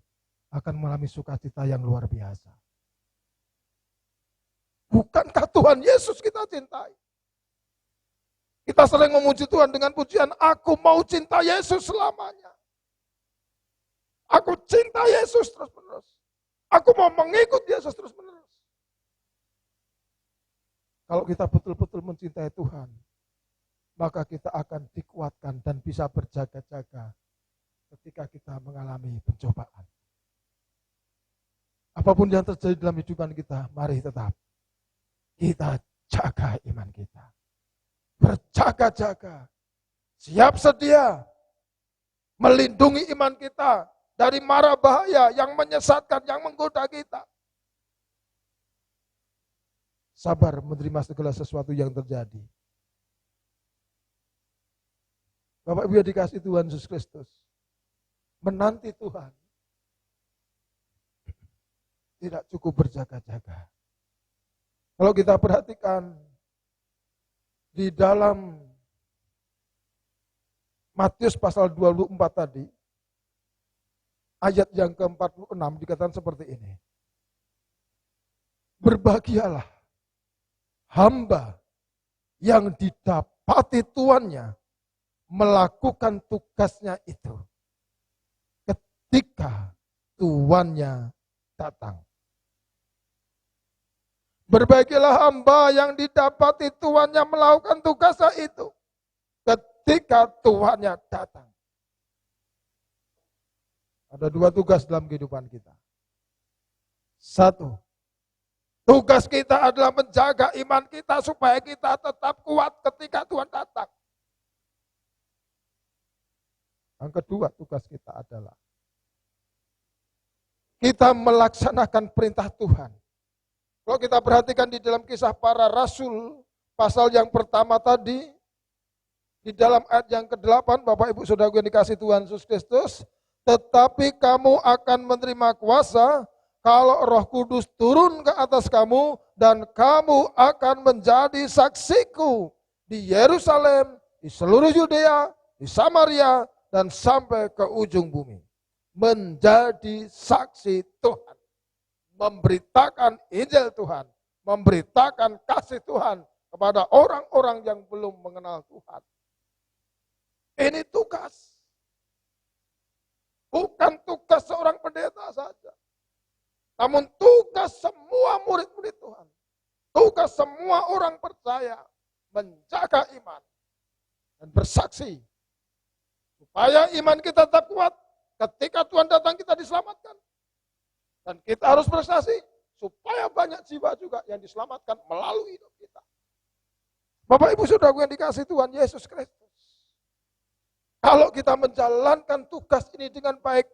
akan mengalami sukacita yang luar biasa. Bukankah Tuhan Yesus kita cintai? Kita sering memuji Tuhan dengan pujian, aku mau cinta Yesus selamanya. Aku cinta Yesus terus-menerus. Aku mau mengikut Yesus terus-menerus. Kalau kita betul-betul mencintai Tuhan, maka kita akan dikuatkan dan bisa berjaga-jaga ketika kita mengalami pencobaan. Apapun yang terjadi dalam kehidupan kita, mari tetap kita jaga iman kita. Berjaga-jaga, siap sedia melindungi iman kita dari mara bahaya yang menyesatkan, yang menggoda kita. Sabar menerima segala sesuatu yang terjadi. Bapak Ibu yang dikasihi Tuhan Yesus Kristus, menanti Tuhan tidak cukup berjaga-jaga. Kalau kita perhatikan di dalam Matius pasal 24 tadi, ayat yang ke-46 dikatakan seperti ini. Berbahagialah hamba yang didapati tuannya melakukan tugasnya itu ketika tuannya datang. Berbahagialah hamba yang didapati tuannya melakukan tugasnya itu ketika tuannya datang. Ada dua tugas dalam kehidupan kita. Satu, tugas kita adalah menjaga iman kita supaya kita tetap kuat ketika Tuhan datang. Yang kedua, tugas kita adalah kita melaksanakan perintah Tuhan. Kalau kita perhatikan di dalam Kisah Para Rasul, pasal yang pertama tadi, di dalam ayat yang ke-8, Bapak Ibu Saudaraku yang dikasihi Tuhan Yesus Kristus, tetapi kamu akan menerima kuasa kalau Roh Kudus turun ke atas kamu, dan kamu akan menjadi saksiku di Yerusalem, di seluruh Yudea, di Samaria, dan sampai ke ujung bumi. Menjadi saksi Tuhan. Memberitakan Injil Tuhan, memberitakan kasih Tuhan kepada orang-orang yang belum mengenal Tuhan. Ini tugas. Bukan tugas seorang pendeta saja. Namun tugas semua murid-murid Tuhan. Tugas semua orang percaya menjaga iman dan bersaksi. Supaya iman kita tetap kuat ketika Tuhan datang kita diselamatkan. Dan kita harus bersaksi supaya banyak jiwa juga yang diselamatkan melalui hidup kita. Bapak Ibu Saudaraku yang dikasihi Tuhan Yesus Kristus. Kalau kita menjalankan tugas ini dengan baik,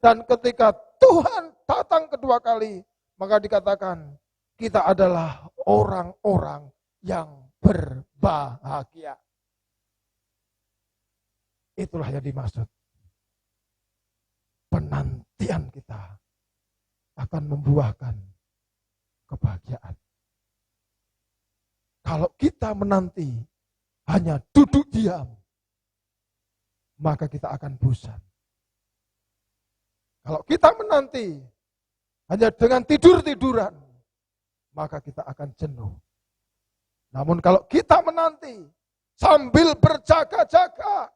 dan ketika Tuhan datang kedua kali, maka dikatakan kita adalah orang-orang yang berbahagia. Itulah yang dimaksud. Penantian kita akan membuahkan kebahagiaan. Kalau kita menanti hanya duduk diam, maka kita akan bosan. Kalau kita menanti hanya dengan tidur-tiduran, maka kita akan jenuh. Namun kalau kita menanti sambil berjaga-jaga,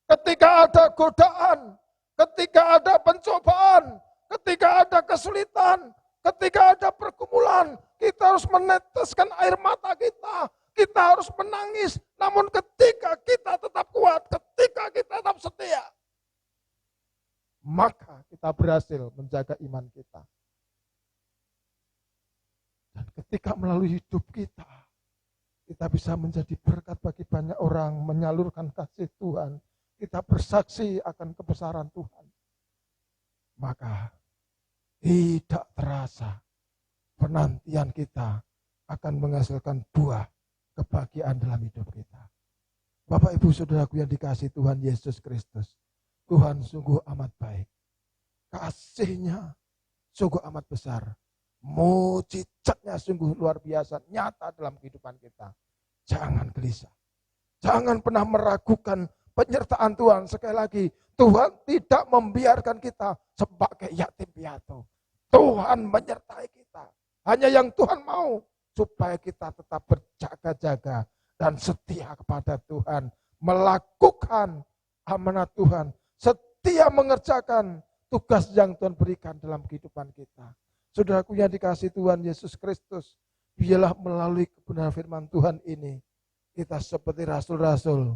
ketika ada godaan, ketika ada pencobaan, ketika ada kesulitan, ketika ada pergumulan, kita harus meneteskan air mata kita. Kita harus menangis, namun ketika kita tetap kuat, ketika kita tetap setia, maka kita berhasil menjaga iman kita. Dan ketika melalui hidup kita bisa menjadi berkat bagi banyak orang, menyalurkan kasih Tuhan, kita bersaksi akan kebesaran Tuhan. Maka tidak terasa penantian kita akan menghasilkan buah kebahagiaan dalam hidup kita. Bapak Ibu Saudaraku yang dikasihi Tuhan Yesus Kristus, Tuhan sungguh amat baik. Kasih-Nya sungguh amat besar. Mujizat-Nya sungguh luar biasa, nyata dalam kehidupan kita. Jangan gelisah. Jangan pernah meragukan penyertaan Tuhan. Sekali lagi, Tuhan tidak membiarkan kita sebagai yatim piatu. Tuhan menyertai kita. Hanya yang Tuhan mau, supaya kita tetap berjaga-jaga dan setia kepada Tuhan. Melakukan amanat Tuhan. Setia mengerjakan tugas yang Tuhan berikan dalam kehidupan kita. Saudaraku yang dikasihi Tuhan Yesus Kristus, biarlah melalui kebenaran firman Tuhan ini, kita seperti rasul-rasul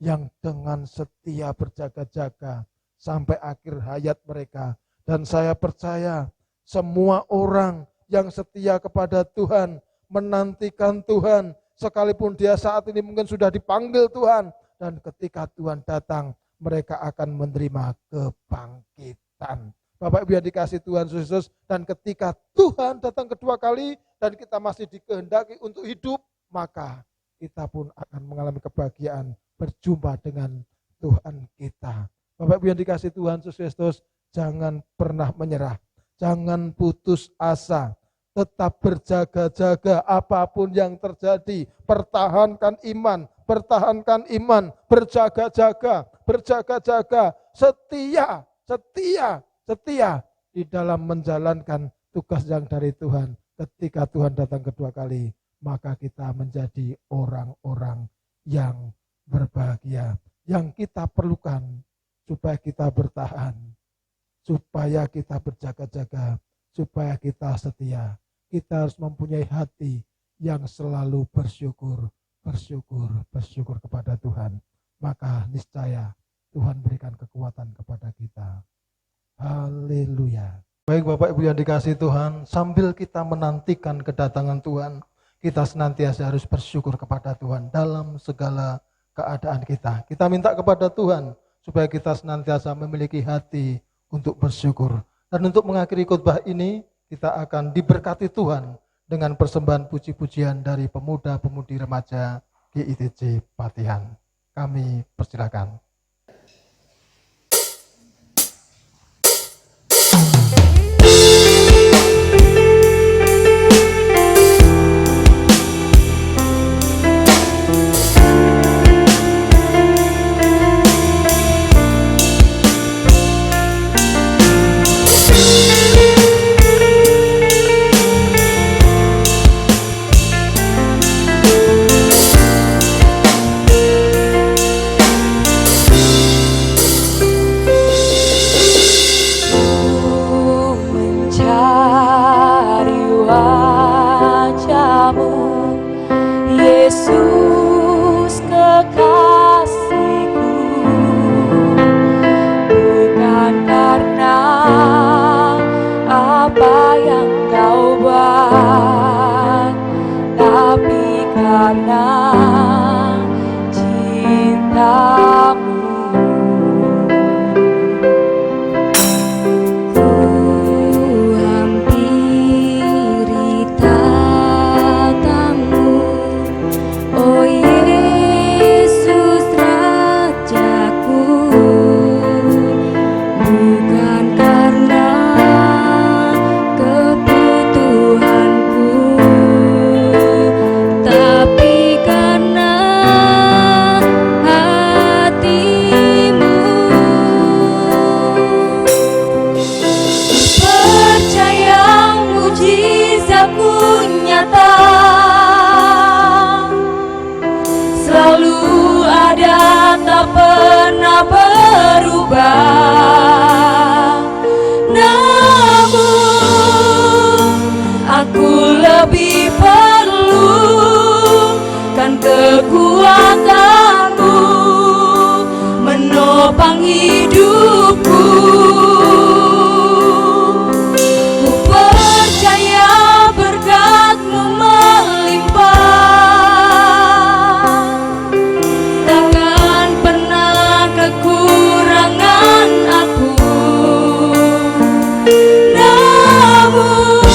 yang dengan setia berjaga-jaga sampai akhir hayat mereka. Dan saya percaya semua orang yang setia kepada Tuhan, menantikan Tuhan, sekalipun dia saat ini mungkin sudah dipanggil Tuhan, dan ketika Tuhan datang, mereka akan menerima kebangkitan. Bapak Ibu yang dikasihi Tuhan Yesus, dan ketika Tuhan datang kedua kali dan kita masih dikehendaki untuk hidup, maka kita pun akan mengalami kebahagiaan berjumpa dengan Tuhan kita. Bapak Ibu yang dikasihi Tuhan Yesus, jangan pernah menyerah, jangan putus asa, tetap berjaga-jaga apapun yang terjadi, pertahankan iman, berjaga-jaga, setia di dalam menjalankan tugas yang dari Tuhan. Ketika Tuhan datang kedua kali, maka kita menjadi orang-orang yang berbahagia. Yang kita perlukan supaya kita bertahan, supaya kita berjaga-jaga, supaya kita setia. Kita harus mempunyai hati yang selalu bersyukur kepada Tuhan. Maka niscaya Tuhan berikan kekuatan kepada kita. Haleluya. Baik Bapak Ibu yang dikasihi Tuhan, sambil kita menantikan kedatangan Tuhan, kita senantiasa harus bersyukur kepada Tuhan dalam segala keadaan kita. Kita minta kepada Tuhan supaya kita senantiasa memiliki hati untuk bersyukur. Dan untuk mengakhiri khotbah ini, kita akan diberkati Tuhan dengan persembahan puji-pujian dari pemuda-pemudi remaja GITC Patihan. Kami persilakan. Yesus kekasihku, bukan karena apa yang kau buat, tapi karena cintamu. Selalu ada, tak pernah berubah. Namun aku lebih perlu kan kekuatanmu menopang hidupku. Ku percaya berkat-Mu melimpah, takkan pernah kekurangan aku. Namun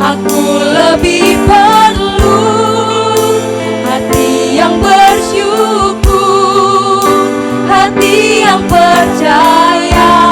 aku lebih perlu hati yang bersyukur, hati yang percaya.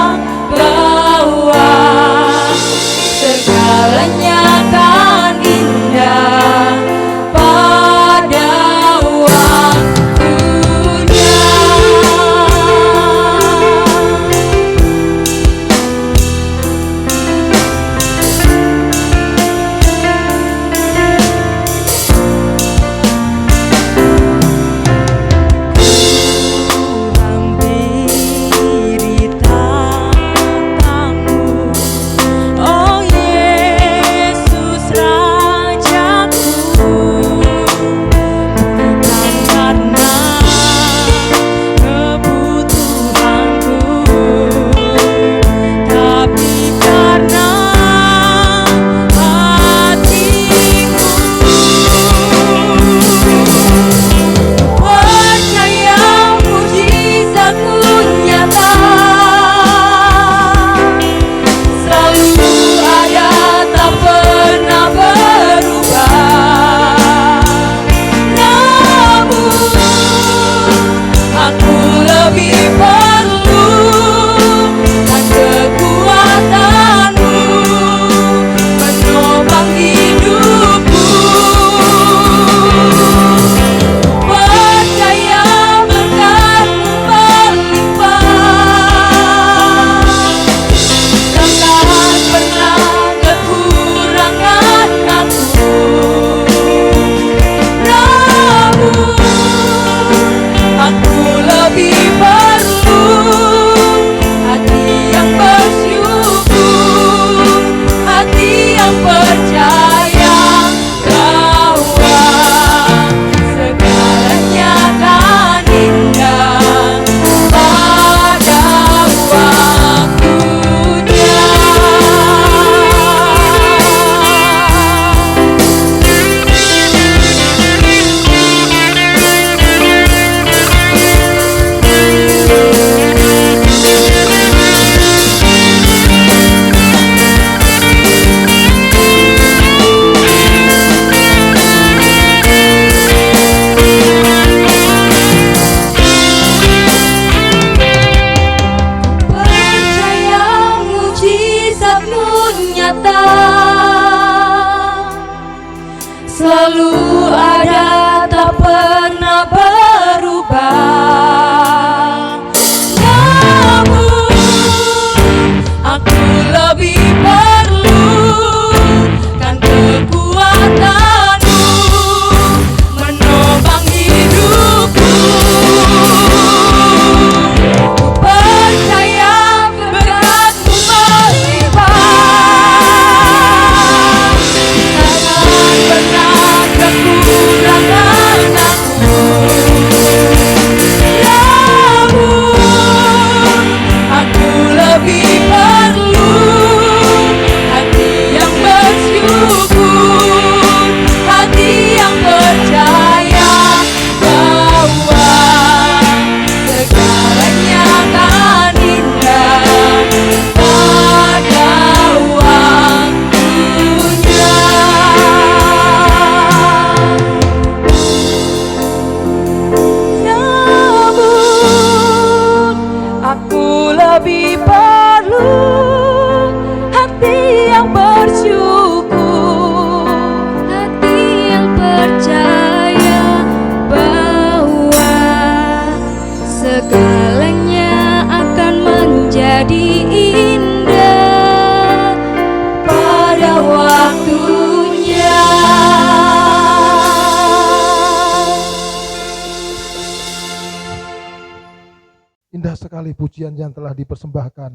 Indah sekali pujian yang telah dipersembahkan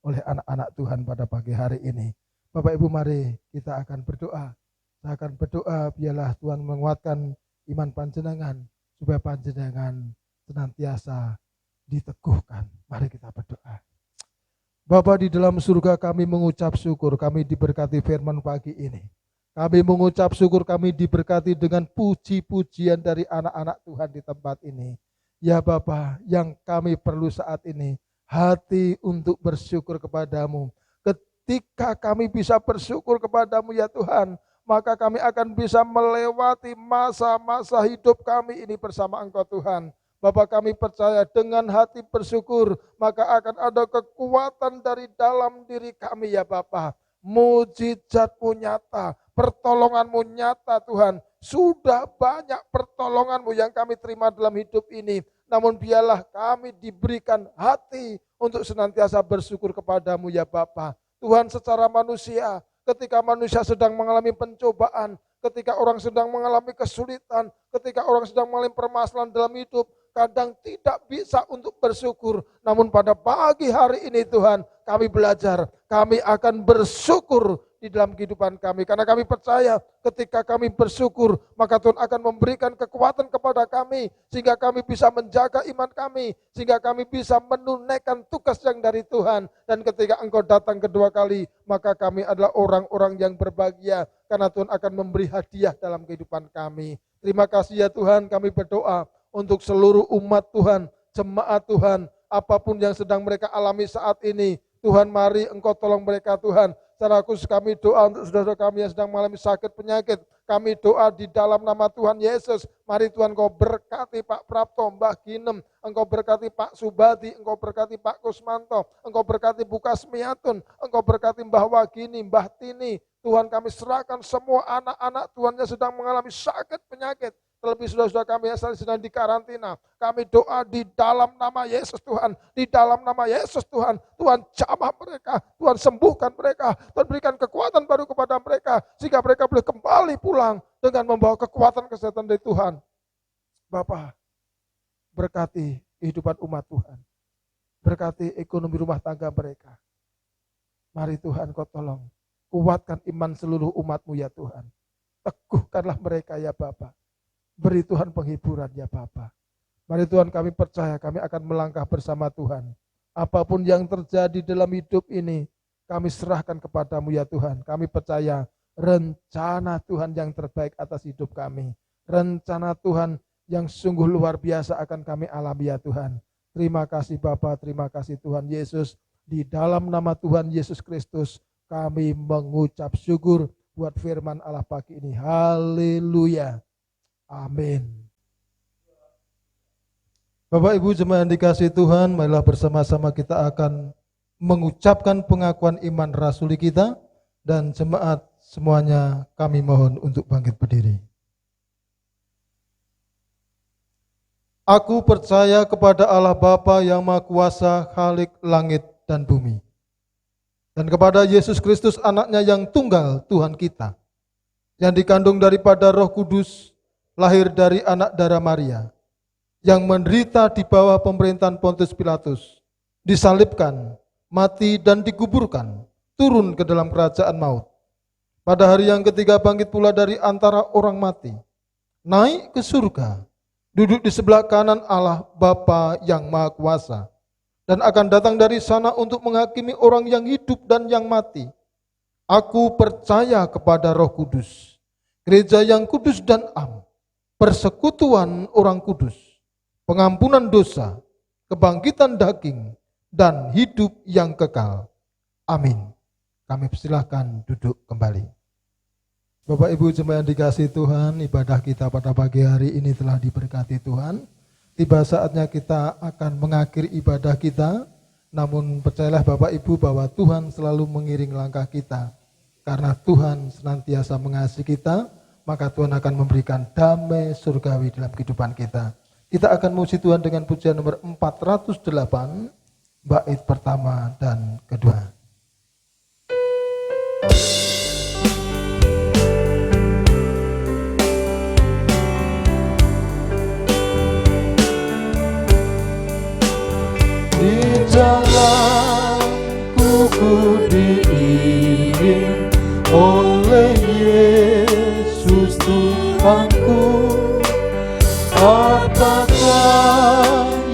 oleh anak-anak Tuhan pada pagi hari ini. Bapak Ibu, mari kita akan berdoa. Saya akan berdoa biarlah Tuhan menguatkan iman panjenengan supaya panjenengan senantiasa diteguhkan. Mari kita berdoa. Bapa di dalam surga, kami mengucap syukur kami diberkati firman pagi ini. Kami mengucap syukur kami diberkati dengan puji-pujian dari anak-anak Tuhan di tempat ini. Ya Bapa, yang kami perlu saat ini hati untuk bersyukur kepadamu. Ketika kami bisa bersyukur kepadamu ya Tuhan, maka kami akan bisa melewati masa-masa hidup kami ini bersama Engkau Tuhan. Bapak, kami percaya dengan hati bersyukur, maka akan ada kekuatan dari dalam diri kami ya Bapak. Mujizat-Mu nyata, pertolongan-Mu nyata Tuhan. Sudah banyak pertolongan-Mu yang kami terima dalam hidup ini. Namun biarlah kami diberikan hati untuk senantiasa bersyukur kepadamu ya Bapa. Tuhan, secara manusia, ketika manusia sedang mengalami pencobaan, ketika orang sedang mengalami kesulitan, ketika orang sedang mengalami permasalahan dalam hidup, kadang tidak bisa untuk bersyukur. Namun pada pagi hari ini Tuhan, kami belajar, kami akan bersyukur di dalam kehidupan kami. Karena kami percaya ketika kami bersyukur, maka Tuhan akan memberikan kekuatan kepada kami, sehingga kami bisa menjaga iman kami, sehingga kami bisa menunaikan tugas yang dari Tuhan. Dan ketika Engkau datang kedua kali, maka kami adalah orang-orang yang berbahagia, karena Tuhan akan memberi hadiah dalam kehidupan kami. Terima kasih ya Tuhan, kami berdoa untuk seluruh umat Tuhan, jemaat Tuhan, apapun yang sedang mereka alami saat ini, Tuhan mari Engkau tolong mereka Tuhan. Secara khusus kami doa untuk saudara kami yang sedang mengalami sakit penyakit, kami doa di dalam nama Tuhan Yesus. Mari Tuhan Engkau berkati Pak Prapto, Mbah Ginem, Engkau berkati Pak Subadi, Engkau berkati Pak Kusmanto, Engkau berkati Bu Kasmiatun, Engkau berkati Mbah Wagini, Mbah Tini. Tuhan, kami serahkan semua anak-anak Tuhan yang sedang mengalami sakit penyakit. Terlebih saudara-saudara kami yang sedang di karantina. Kami doa di dalam nama Yesus Tuhan. Di dalam nama Yesus Tuhan. Tuhan jamah mereka. Tuhan sembuhkan mereka. Tuhan berikan kekuatan baru kepada mereka. Sehingga mereka boleh kembali pulang dengan membawa kekuatan kesehatan dari Tuhan. Bapa, berkati kehidupan umat Tuhan. Berkati ekonomi rumah tangga mereka. Mari Tuhan Kau tolong. Kuatkan iman seluruh umat-Mu ya Tuhan. Teguhkanlah mereka ya Bapa. Beri Tuhan penghiburan ya Bapa. Mari Tuhan, kami percaya kami akan melangkah bersama Tuhan. Apapun yang terjadi dalam hidup ini, kami serahkan kepadamu ya Tuhan. Kami percaya rencana Tuhan yang terbaik atas hidup kami. Rencana Tuhan yang sungguh luar biasa akan kami alami ya Tuhan. Terima kasih Bapa, terima kasih Tuhan Yesus. Di dalam nama Tuhan Yesus Kristus, kami mengucap syukur buat firman Allah pagi ini. Haleluya. Amin. Bapak Ibu jemaat yang dikasihi Tuhan, marilah bersama-sama kita akan mengucapkan pengakuan iman rasuli kita, dan jemaat semuanya kami mohon untuk bangkit berdiri. Aku percaya kepada Allah Bapa yang Maha Kuasa, Khalik langit dan bumi, dan kepada Yesus Kristus anaknya yang tunggal Tuhan kita, yang dikandung daripada Roh Kudus, lahir dari anak darah Maria, yang menderita di bawah pemerintahan Pontius Pilatus, disalibkan, mati dan dikuburkan, turun ke dalam kerajaan maut. Pada hari yang ketiga bangkit pula dari antara orang mati, naik ke surga, duduk di sebelah kanan Allah Bapa yang Maha Kuasa, dan akan datang dari sana untuk menghakimi orang yang hidup dan yang mati. Aku percaya kepada Roh Kudus, gereja yang kudus dan am, persekutuan orang kudus, pengampunan dosa, kebangkitan daging, dan hidup yang kekal. Amin. Kami persilahkan duduk kembali. Bapak Ibu jemaat yang dikasihi Tuhan, ibadah kita pada pagi hari ini telah diberkati Tuhan. Tiba saatnya kita akan mengakhiri ibadah kita, namun percayalah Bapak Ibu bahwa Tuhan selalu mengiring langkah kita. Karena Tuhan senantiasa mengasihi kita, maka Tuhan akan memberikan damai surgawi dalam kehidupan kita. Kita akan memuji Tuhan dengan pujian nomor 408, bait pertama dan kedua. jalanku ku diiring oleh Yesus Tuhanku. Apakah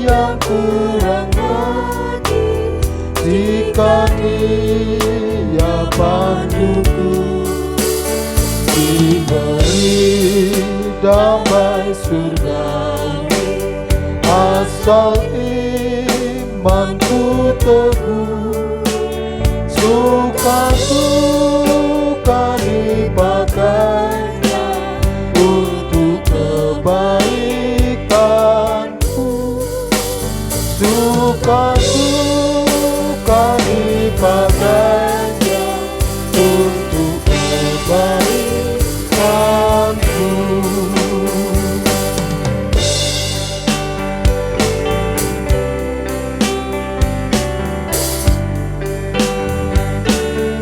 yang kurang lagi jika Dia panduku? Diberi damai surgawi asal imanku teguh, suka-suka dipakainya untuk kebaikanku, suka-suka dipakainya untuk kebaikanku.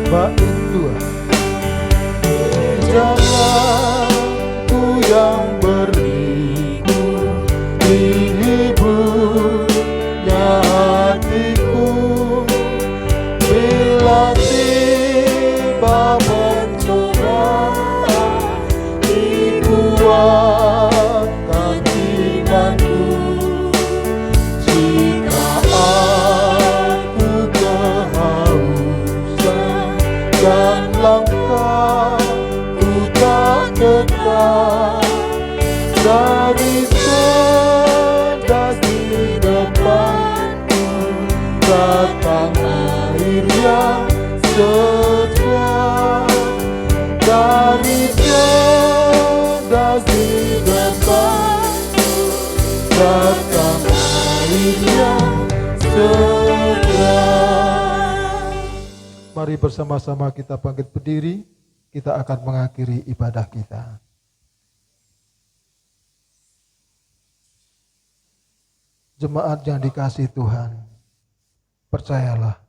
Bait 2. Jalanku yang berliku, dihiburnya hatiku, bila tiba pencobaan, dikuatkan imanku. Jika aku kehausan dan langkahku tak tetap, dari sedas di depanku datang air yang segar. Dari sedas di depanku datang air yang segar. Mari bersama-sama kita bangkit berdiri, kita akan mengakhiri ibadah kita. Jemaat yang dikasihi Tuhan, percayalah,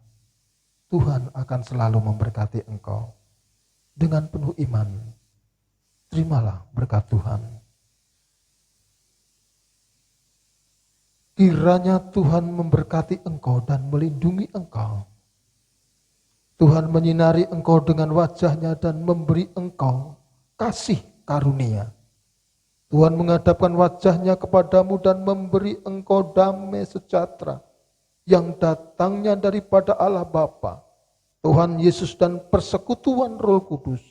Tuhan akan selalu memberkati engkau. Dengan penuh iman, terimalah berkat Tuhan. Kiranya Tuhan memberkati engkau dan melindungi engkau. Tuhan menyinari engkau dengan wajah-Nya dan memberi engkau kasih karunia. Tuhan menghadapkan wajah-Nya kepadamu dan memberi engkau damai sejahtera yang datangnya daripada Allah Bapa, Tuhan Yesus dan persekutuan Roh Kudus.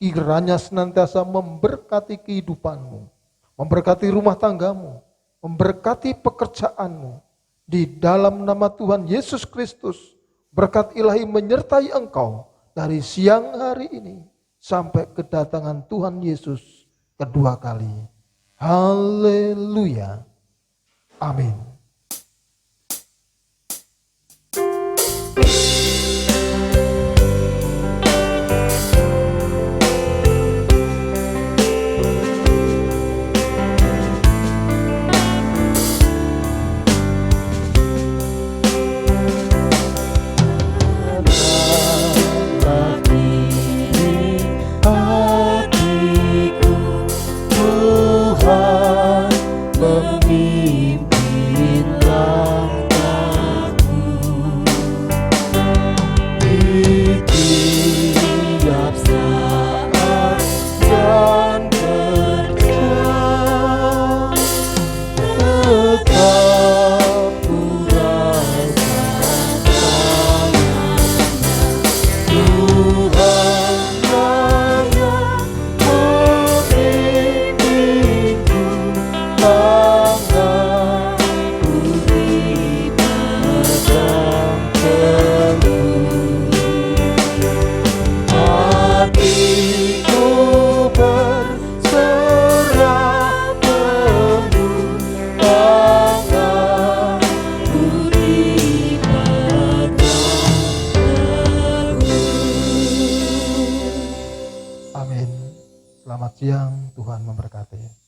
Kiranya senantiasa memberkati kehidupanmu, memberkati rumah tanggamu, memberkati pekerjaanmu. Di dalam nama Tuhan Yesus Kristus, berkat ilahi menyertai engkau dari siang hari ini sampai kedatangan Tuhan Yesus kedua kali. Haleluya. Amin. Selamat siang, Tuhan memberkati.